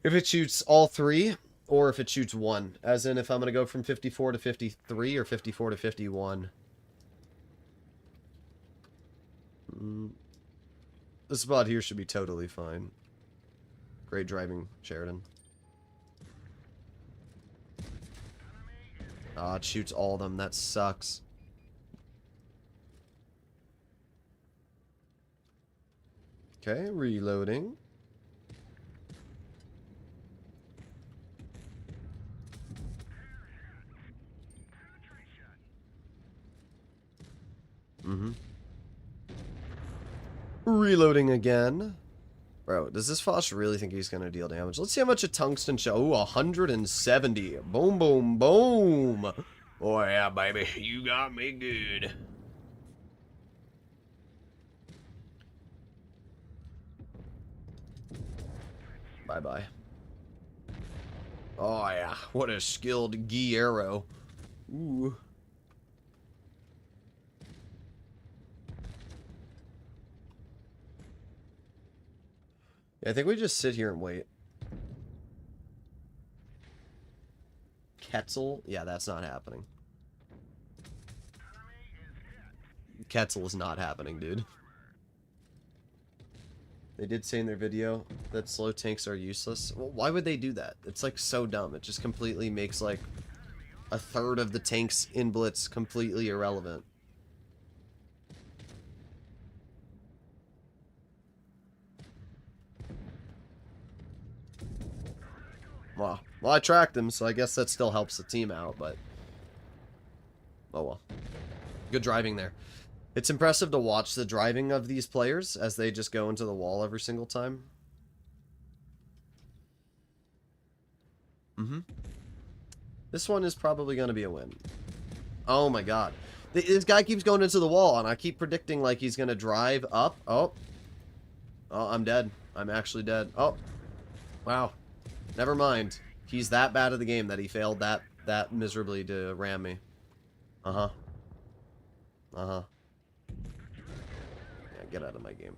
if it shoots all three, or if it shoots one. As in, if I'm going to go from 54 to 53, or 54 to 51. This spot here should be totally fine. Great driving, Sheridan. Ah, it shoots all of them. That sucks. Okay, reloading. Reloading again. Bro, does this Fosh really think he's gonna deal damage? Let's see how much a tungsten shell. Ooh, 170. Boom, boom, boom. Oh yeah, baby. You got me good. Bye-bye. Oh yeah, what a skilled Gi arrow. Ooh. Yeah, I think we just sit here and wait. Quetzal? Yeah, that's not happening. Quetzal is not happening, dude. They did say in their video that slow tanks are useless. Well, why would they do that? It's like so dumb. It just completely makes like a third of the tanks in Blitz completely irrelevant. Well, I tracked him, so I guess that still helps the team out, but oh well. Good driving there. It's impressive to watch the driving of these players as they just go into the wall every single time. This one is probably going to be a win. Oh my god. This guy keeps going into the wall, and I keep predicting like he's going to drive up. Oh. Oh, I'm dead. I'm actually dead. Oh. Wow. Never mind. He's that bad at the game that he failed that miserably to ram me. Uh-huh. Uh-huh. Yeah, get out of my game.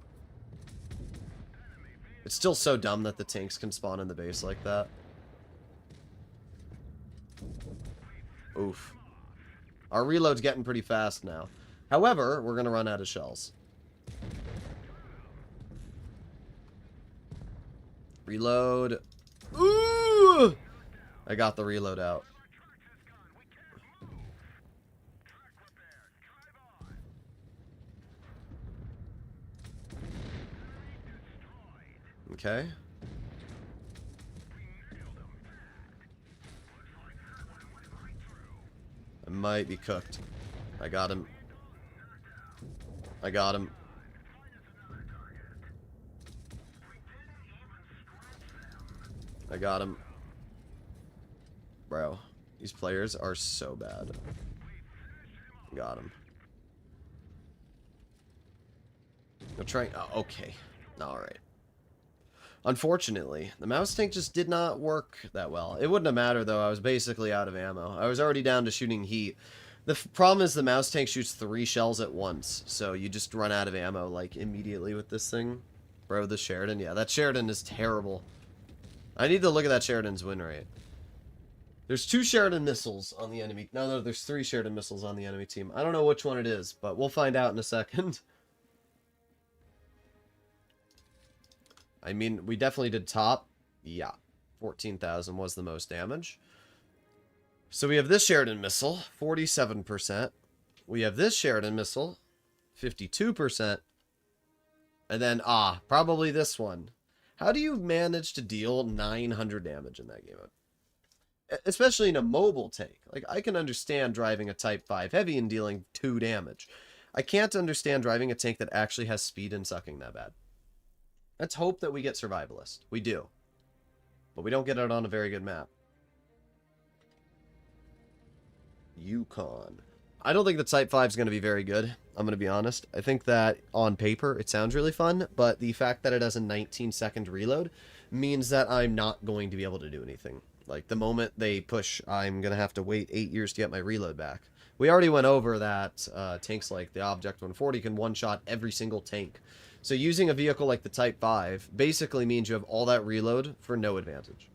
It's still so dumb that the tanks can spawn in the base like that. Oof. Our reload's getting pretty fast now. However, we're going to run out of shells. Reload. Ooh! I got the reload out. Okay. I might be cooked. I got him. I got him. I got him. Bro, these players are so bad. Got him. I'm trying. Oh, okay. Alright. Unfortunately, the mouse tank just did not work that well. It wouldn't have mattered, though. I was basically out of ammo. I was already down to shooting heat. The problem is the mouse tank shoots 3 shells at once, so you just run out of ammo, like, immediately with this thing. Bro, the Sheridan. Yeah, that Sheridan is terrible. I need to look at that Sheridan's win rate. There's 2 Sheridan missiles on the enemy. No, there's 3 Sheridan missiles on the enemy team. I don't know which one it is, but we'll find out in a second. I mean, we definitely did top. Yeah. 14,000 was the most damage. So we have this Sheridan missile, 47%. We have this Sheridan missile, 52%. And then, probably this one. How do you manage to deal 900 damage in that game? Especially in a mobile tank. Like, I can understand driving a Type 5 Heavy and dealing 2 damage. I can't understand driving a tank that actually has speed and sucking that bad. Let's hope that we get Survivalist. We do. But we don't get it on a very good map. Yukon. I don't think the Type 5 is going to be very good. I'm going to be honest. I think that on paper it sounds really fun, but the fact that it has a 19-second reload means that I'm not going to be able to do anything. Like, the moment they push, I'm going to have to wait 8 years to get my reload back. We already went over that tanks like the Object 140 can one-shot every single tank. So using a vehicle like the Type 5 basically means you have all that reload for no advantage.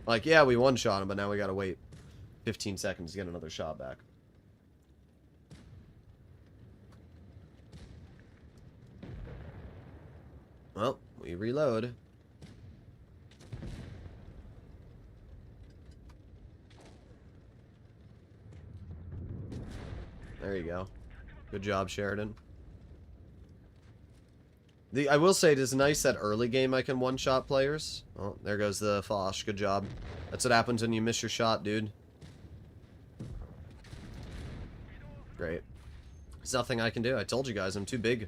Like, yeah, we one-shot him, but now we gotta wait 15 seconds to get another shot back. Well, we reload. There you go. Good job, Sheridan. I will say it is nice that early game I can one-shot players. Oh, there goes the Foch. Good job. That's what happens when you miss your shot, dude. Great. There's nothing I can do. I told you guys, I'm too big.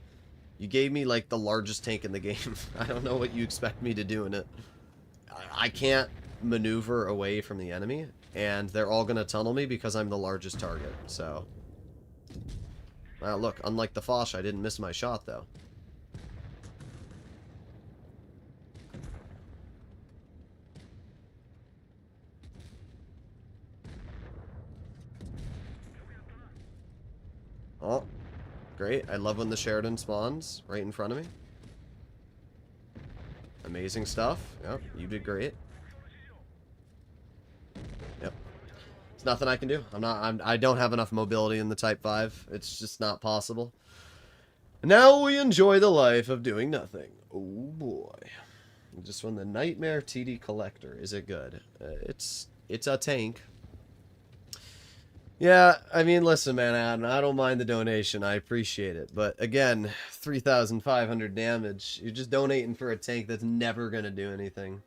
You gave me, like, the largest tank in the game. I don't know what you expect me to do in it. I can't maneuver away from the enemy, and they're all gonna tunnel me because I'm the largest target, so... Well, look, unlike the Foch, I didn't miss my shot, though. Oh, great. I love when the Sheridan spawns right in front of me. Amazing stuff. Yep, you did great. Yep. There's nothing I can do. I don't have enough mobility in the Type 5. It's just not possible. Now we enjoy the life of doing nothing. Oh boy. Just won the Nightmare TD Collector. Is it good? It's a tank. Yeah, I mean, listen, man, Adam, I don't mind the donation. I appreciate it. But, again, 3,500 damage. You're just donating for a tank that's never going to do anything.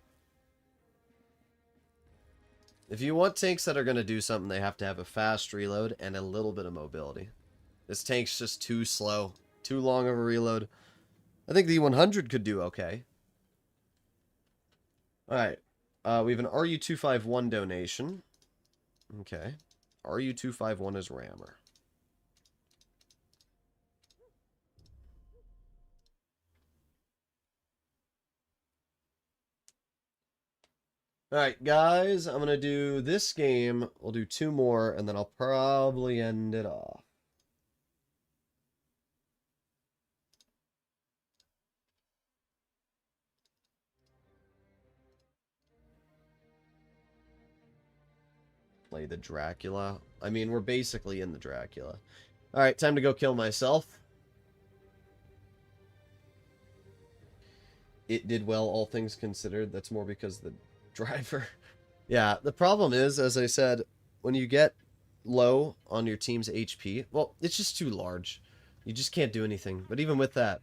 If you want tanks that are going to do something, they have to have a fast reload and a little bit of mobility. This tank's just too slow. Too long of a reload. I think the 100 could do okay. Alright. We have an RU-251 donation. Okay. RU-251 is rammer. Alright, guys. I'm going to do this game. We'll do 2 more, and then I'll probably end it off. play the Dracula. I mean, we're basically in the Dracula. Alright, time to go kill myself. It did well, all things considered. That's more because the driver... Yeah, the problem is, as I said, when you get low on your team's HP, well, it's just too large. You just can't do anything. But even with that,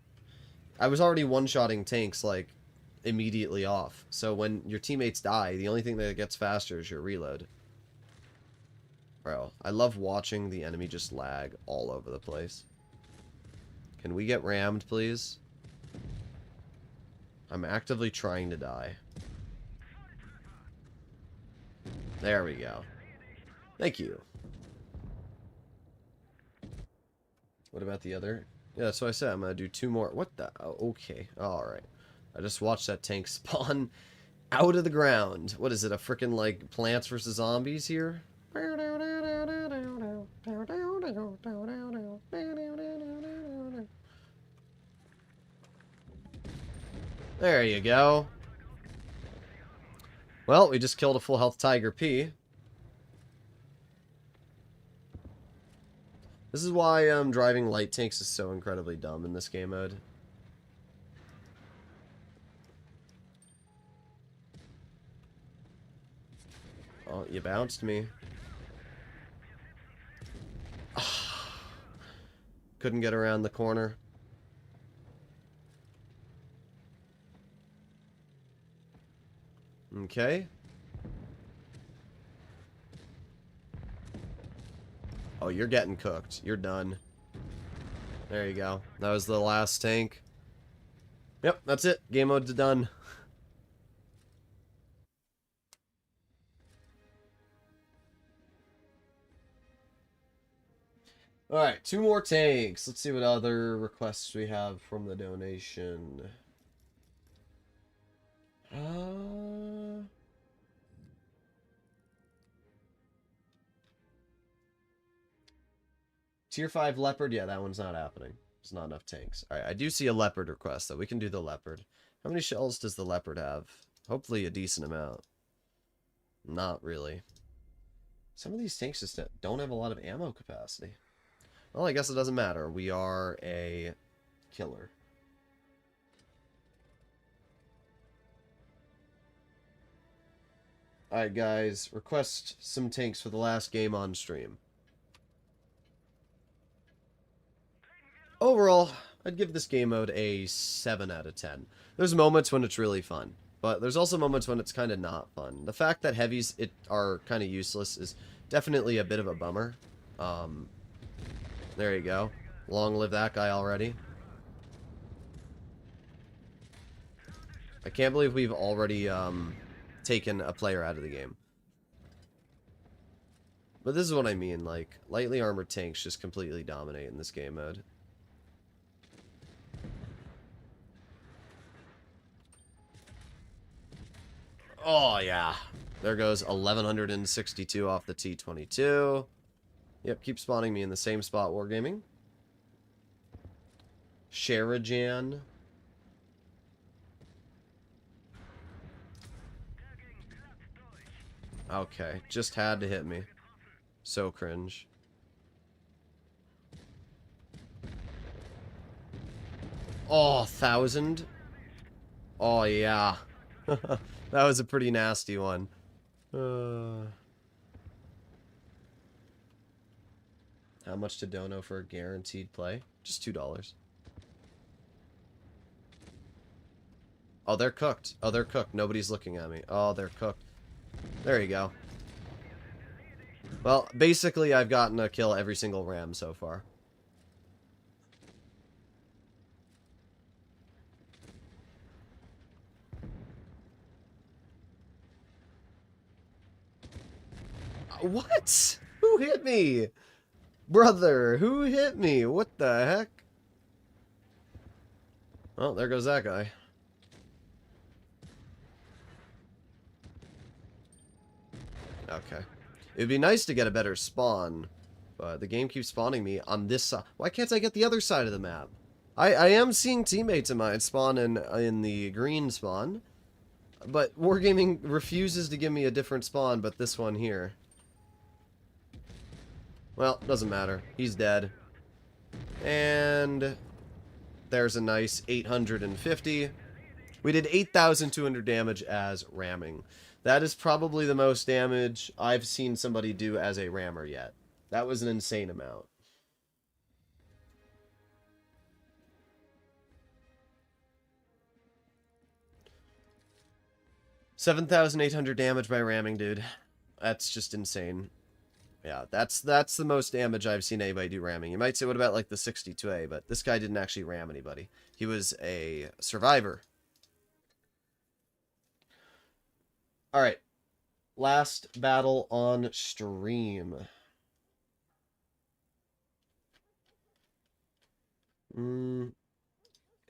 I was already one-shotting tanks, like, immediately off. So when your teammates die, the only thing that gets faster is your reload. Bro, I love watching the enemy just lag all over the place. Can we get rammed, please? I'm actively trying to die. There we go. Thank you. What about the other? Yeah, that's what I said. I'm going to do 2 more. What the? Oh, okay. Alright. I just watched that tank spawn out of the ground. What is it? A freaking, like, Plants vs. Zombies here? There you go. Well, we just killed a full health Tiger P. This is why driving light tanks is so incredibly dumb in this game mode. Oh, you bounced me. Couldn't get around the corner. Okay. Oh, you're getting cooked. You're done. There you go. That was the last tank. Yep, that's it. Game mode's done. Alright, 2 more tanks. Let's see what other requests we have from the donation. Tier 5 Leopard? Yeah, that one's not happening. There's not enough tanks. Alright, I do see a Leopard request, though. We can do the Leopard. How many shells does the Leopard have? Hopefully a decent amount. Not really. Some of these tanks just don't have a lot of ammo capacity. Well, I guess it doesn't matter. We are a killer. Alright, guys. Request some tanks for the last game on stream. Overall, I'd give this game mode a 7 out of 10. There's moments when it's really fun, but there's also moments when it's kind of not fun. The fact that heavies are kind of useless is definitely a bit of a bummer. There you go. Long live that guy already. I can't believe we've already taken a player out of the game. But this is what I mean, like, lightly armored tanks just completely dominate in this game mode. Oh, yeah. There goes 1162 off the T-22. Yep, keep spawning me in the same spot, Wargaming. Sherijan. Okay, just had to hit me. So cringe. Oh, 1,000? Oh, yeah. That was a pretty nasty one. How much to dono for a guaranteed play? Just $2. Oh, they're cooked. Oh, they're cooked. Nobody's looking at me. Oh, they're cooked. There you go. Well, basically, I've gotten a kill every single ram so far. What? Who hit me? Brother, who hit me? What the heck? Oh, there goes that guy. Okay. It'd be nice to get a better spawn, but the game keeps spawning me on this side. Why can't I get the other side of the map? I am seeing teammates of mine spawn in the green spawn, but Wargaming refuses to give me a different spawn but this one here. Well, doesn't matter. He's dead. And there's a nice 850. We did 8,200 damage as ramming. That is probably the most damage I've seen somebody do as a rammer yet. That was an insane amount. $7,800 damage by ramming, dude. That's just insane. Yeah, that's the most damage I've seen anybody do ramming. You might say, what about like the 62A? But this guy didn't actually ram anybody. He was a survivor. Alright. Last battle on stream.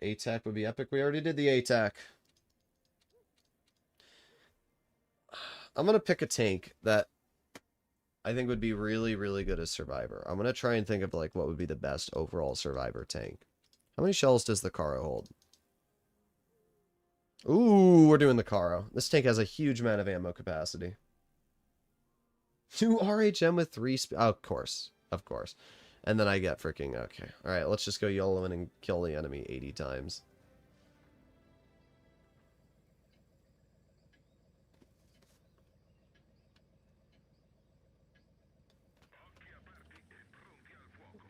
ATAC would be epic. We already did the ATAC. I'm going to pick a tank that I think would be really, really good as Survivor. I'm going to try and think of like what would be the best overall Survivor tank. How many shells does the Caro hold? Ooh, we're doing the Caro. This tank has a huge amount of ammo capacity. 2 RHM with 3 oh, of course. Of course. And then I get freaking... Okay. Alright, let's just go YOLO in and kill the enemy 80 times.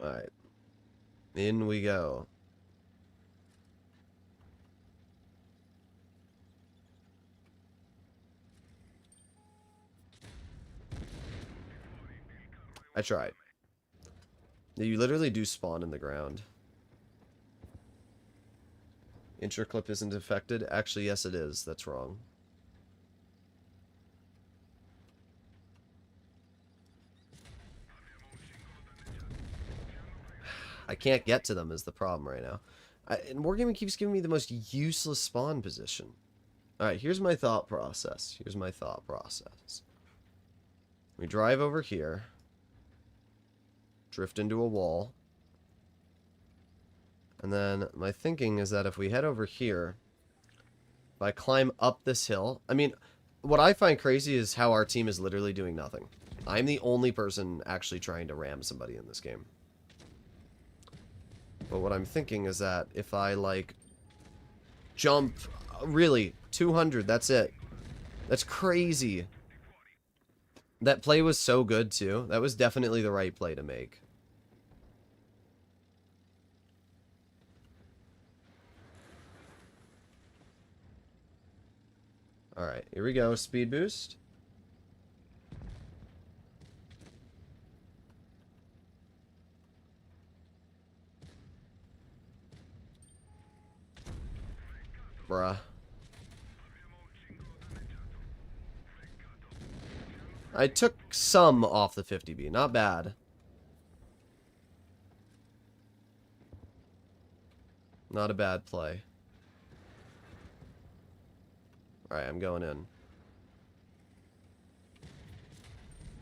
Alright. In we go. I tried. You literally do spawn in the ground. Intraclip isn't affected? Actually, yes it is. That's wrong. I can't get to them is the problem right now. And Wargaming keeps giving me the most useless spawn position. Alright, here's my thought process. We drive over here. Drift into a wall. And then my thinking is that if we head over here, if I climb up this hill, I mean, what I find crazy is how our team is literally doing nothing. I'm the only person actually trying to ram somebody in this game. But what I'm thinking is that if I, like, jump, really, 200, that's it. That's crazy. That play was so good, too. That was definitely the right play to make. Alright, here we go. Speed boost. Bruh. I took some off the 50B. Not bad. Not a bad play. Alright, I'm going in.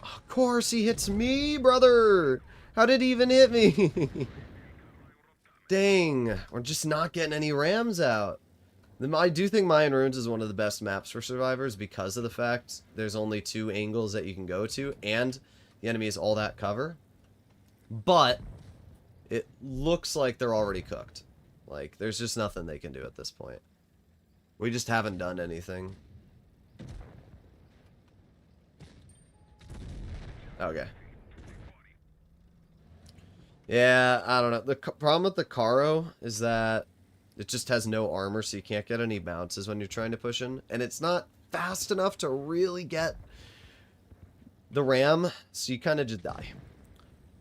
Of course he hits me, brother! How did he even hit me? Dang. We're just not getting any rams out. I do think Mayan Ruins is one of the best maps for survivors because of the fact there's only 2 angles that you can go to, and the enemy is all that cover. But it looks like they're already cooked. Like, there's just nothing they can do at this point. We just haven't done anything. Okay. Yeah, I don't know. The problem with the Caro is that it just has no armor, so you can't get any bounces when you're trying to push in. And it's not fast enough to really get the ram, so you kind of just die.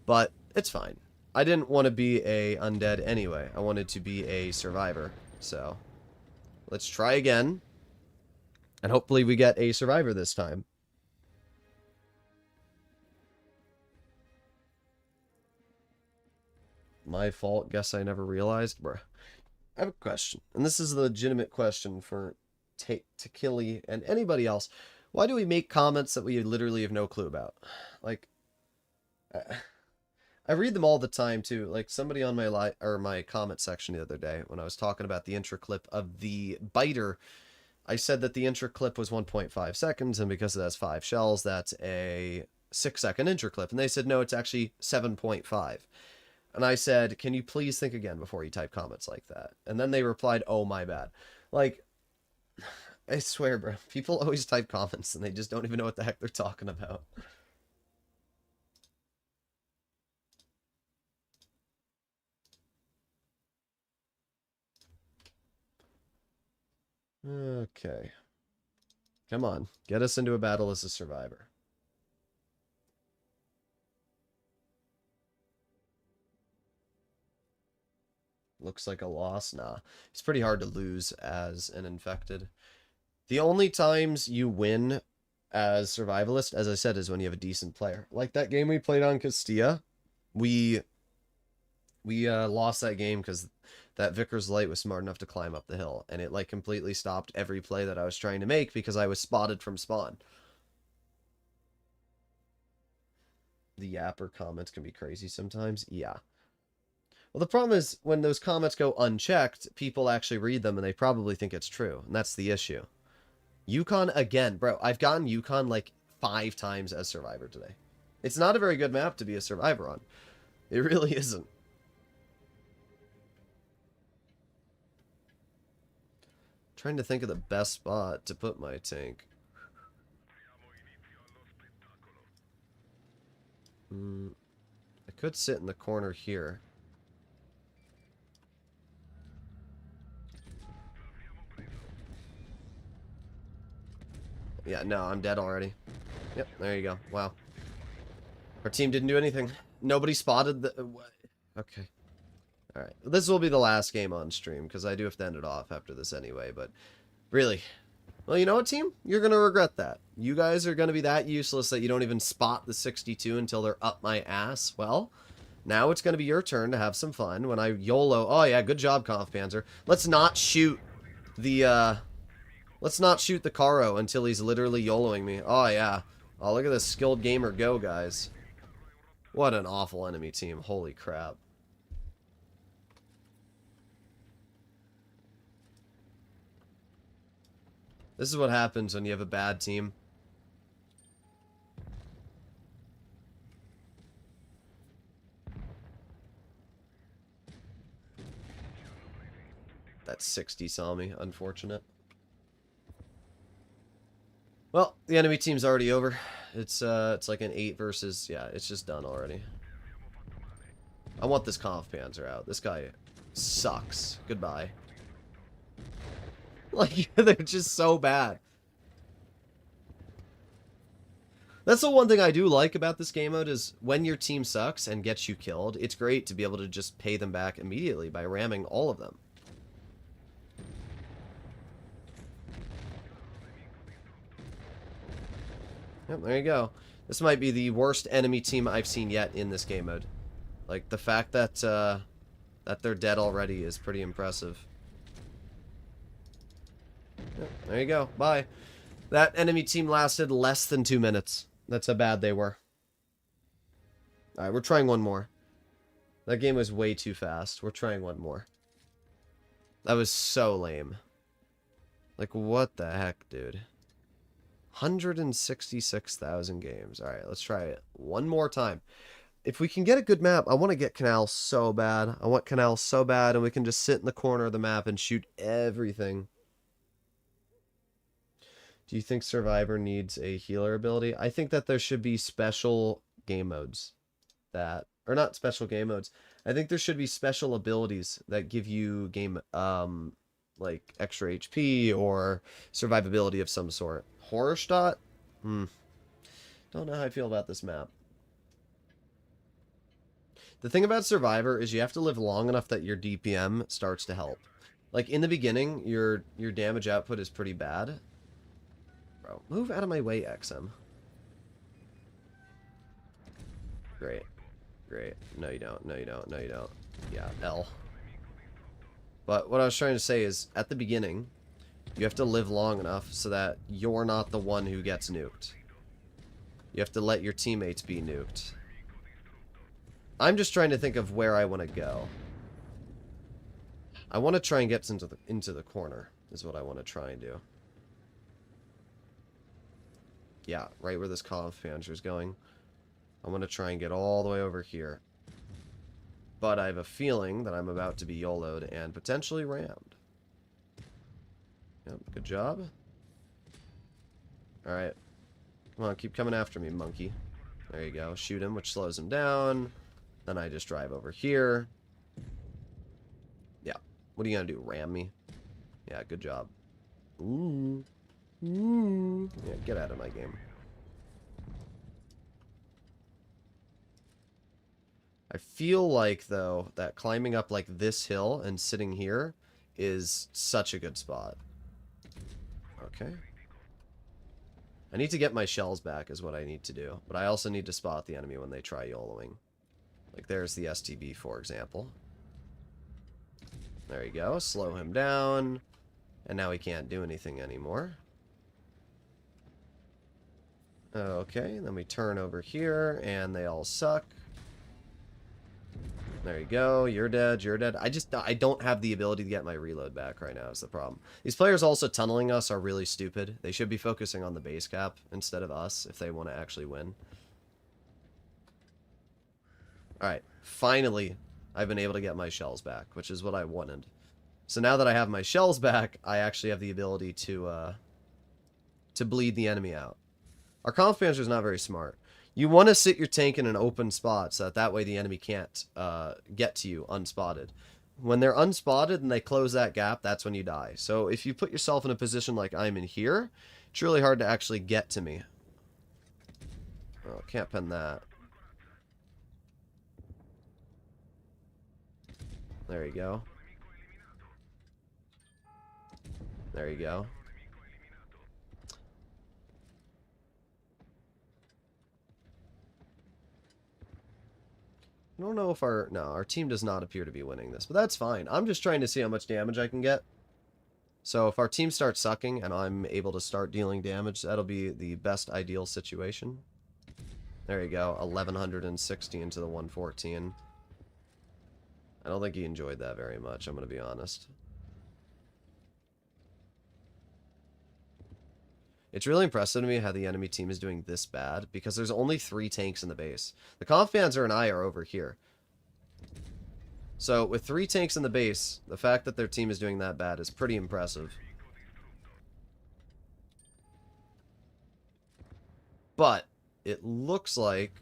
But it's fine. I didn't want to be a undead anyway. I wanted to be a survivor. So, let's try again. And hopefully we get a survivor this time. My fault. Guess I never realized. Bruh. I have a question. And this is a legitimate question for Takili and anybody else. Why do we make comments that we literally have no clue about? Like, I read them all the time too. Like somebody on my comment section the other day when I was talking about the intro clip of the biter, I said that the intro clip was 1.5 seconds, and because it has 5 shells, that's a 6-second interclip. And they said, no, it's actually 7.5. And I said, can you please think again before you type comments like that? And then they replied, oh, my bad. Like, I swear, bro, people always type comments and they just don't even know what the heck they're talking about. Okay. Come on. Get us into a battle as a survivor. Looks like a loss. Nah. It's pretty hard to lose as an infected. The only times you win as survivalist, as I said, is when you have a decent player. Like that game we played on Castilla. We lost that game because that Vickers Light was smart enough to climb up the hill, and it like completely stopped every play that I was trying to make because I was spotted from spawn. The yapper comments can be crazy sometimes. Yeah. Well, the problem is when those comments go unchecked, people actually read them and they probably think it's true, and that's the issue. Yukon again, bro. I've gotten Yukon like 5 times as survivor today. It's not a very good map to be a survivor on. It really isn't. Trying to think of the best spot to put my tank. I could sit in the corner here. Yeah, no, I'm dead already. Yep, there you go. Wow. Our team didn't do anything. Nobody spotted the... Okay. Alright. This will be the last game on stream, because I do have to end it off after this anyway, but... Really. Well, you know what, team? You're going to regret that. You guys are going to be that useless that you don't even spot the 62 until they're up my ass. Well, now it's going to be your turn to have some fun when I YOLO... Oh, yeah, good job, Kampfpanzer. Let's not shoot the, Let's not shoot the Karo until he's literally YOLOing me. Oh, yeah. Oh, look at this skilled gamer go, guys. What an awful enemy team. Holy crap. This is what happens when you have a bad team. That 60 saw me. Unfortunate. Well, the enemy team's already over. It's like an 8 versus... Yeah, it's just done already. I want this Kampfpanzer out. This guy sucks. Goodbye. Like, they're just so bad. That's the one thing I do like about this game mode is when your team sucks and gets you killed, it's great to be able to just pay them back immediately by ramming all of them. Yep, there you go. This might be the worst enemy team I've seen yet in this game mode. Like, the fact that, that they're dead already is pretty impressive. Yep, there you go. Bye. That enemy team lasted less than 2 minutes. That's how bad they were. Alright, we're trying one more. That game was way too fast. We're trying one more. That was so lame. Like, what the heck, dude? 166,000 games. Alright, let's try it one more time. If we can get a good map, I want to get Canal so bad. I want Canal so bad, and we can just sit in the corner of the map and shoot everything. Do you think Survivor needs a healer ability? I think that there should be special game modes that... Or not special game modes. I think there should be special abilities that give you game... like extra HP or survivability of some sort. Horror Stot? Don't know how I feel about this map. The thing about Survivor is you have to live long enough that your DPM starts to help. Like, in the beginning, your damage output is pretty bad. Bro, move out of my way, XM. Great. Great. No, you don't. No, you don't. No, you don't. Yeah, L. But what I was trying to say is, at the beginning, you have to live long enough so that you're not the one who gets nuked. You have to let your teammates be nuked. I'm just trying to think of where I want to go. I want to try and get into the corner, is what I want to try and do. Yeah, right where this Kampfpanzer is going. I'm going to try and get all the way over here. But I have a feeling that I'm about to be YOLO'd and potentially rammed. Yep, good job. Alright. Come on, keep coming after me, monkey. There you go. Shoot him, which slows him down. Then I just drive over here. Yeah. What are you going to do, ram me? Yeah, good job. Ooh. Ooh. Yeah, get out of my game. I feel like, though, that climbing up like this hill and sitting here is such a good spot. Okay. I need to get my shells back is what I need to do. But I also need to spot the enemy when they try YOLOing. Like there's the STB, for example. There you go. Slow him down. And now he can't do anything anymore. Okay, then we turn over here, and they all suck. There you go. You're dead. You're dead. I don't have the ability to get my reload back right now is the problem. These players also tunneling us are really stupid. They should be focusing on the base cap instead of us if they want to actually win. Alright. Finally, I've been able to get my shells back, which is what I wanted. So now that I have my shells back, I actually have the ability to bleed the enemy out. Our Conf Panzer is not very smart. You want to sit your tank in an open spot so that way the enemy can't get to you unspotted. When they're unspotted and they close that gap, that's when you die. So if you put yourself in a position like I'm in here, it's really hard to actually get to me. Oh, can't pen that. There you go. There you go. I don't know if our team does not appear to be winning this, but that's fine. I'm just trying to see how much damage I can get. So if our team starts sucking and I'm able to start dealing damage, that'll be the best ideal situation. There you go, 1160 into the 114. I don't think he enjoyed that very much, I'm going to be honest. It's really impressive to me how the enemy team is doing this bad, because there's only 3 tanks in the base. The Conf Panzer and I are over here. So, with 3 tanks in the base, the fact that their team is doing that bad is pretty impressive. But, it looks like...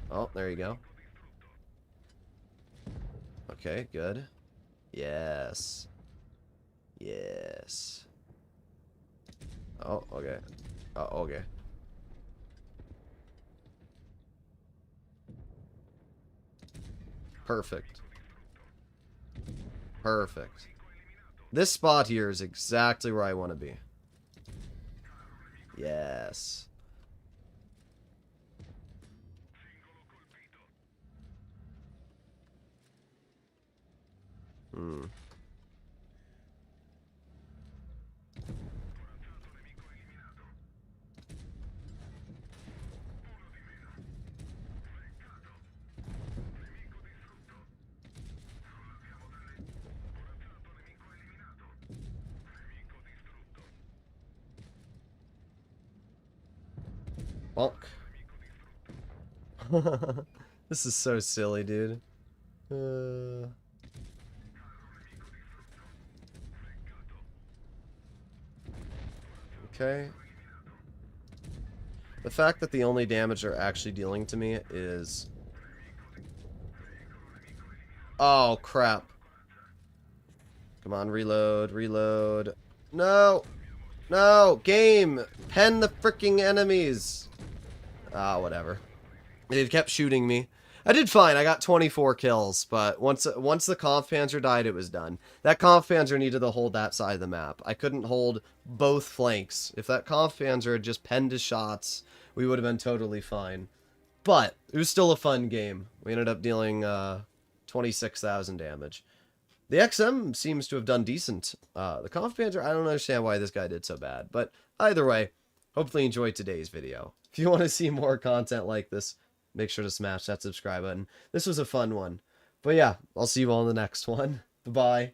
Oh, there you go. Okay, good. Yes. Yes. Oh, okay. Oh, okay. Perfect. Perfect. This spot here is exactly where I want to be. Yes. Hmm. Bonk. This is so silly, dude. Okay. The fact that the only damage they're actually dealing to me is... Oh, crap. Come on, reload, reload. No! No! Game! Pen the freaking enemies! Ah, whatever. They kept shooting me. I did fine. I got 24 kills, but once the Conf Panzer died, it was done. That Conf Panzer needed to hold that side of the map. I couldn't hold both flanks. If that Conf Panzer had just penned his shots, we would have been totally fine. But it was still a fun game. We ended up dealing 26,000 damage. The XM seems to have done decent. The Conf Panzer, I don't understand why this guy did so bad. But either way, hopefully you enjoyed today's video. If you want to see more content like this, make sure to smash that subscribe button. This was a fun one. But yeah, I'll see you all in the next one. Bye-bye.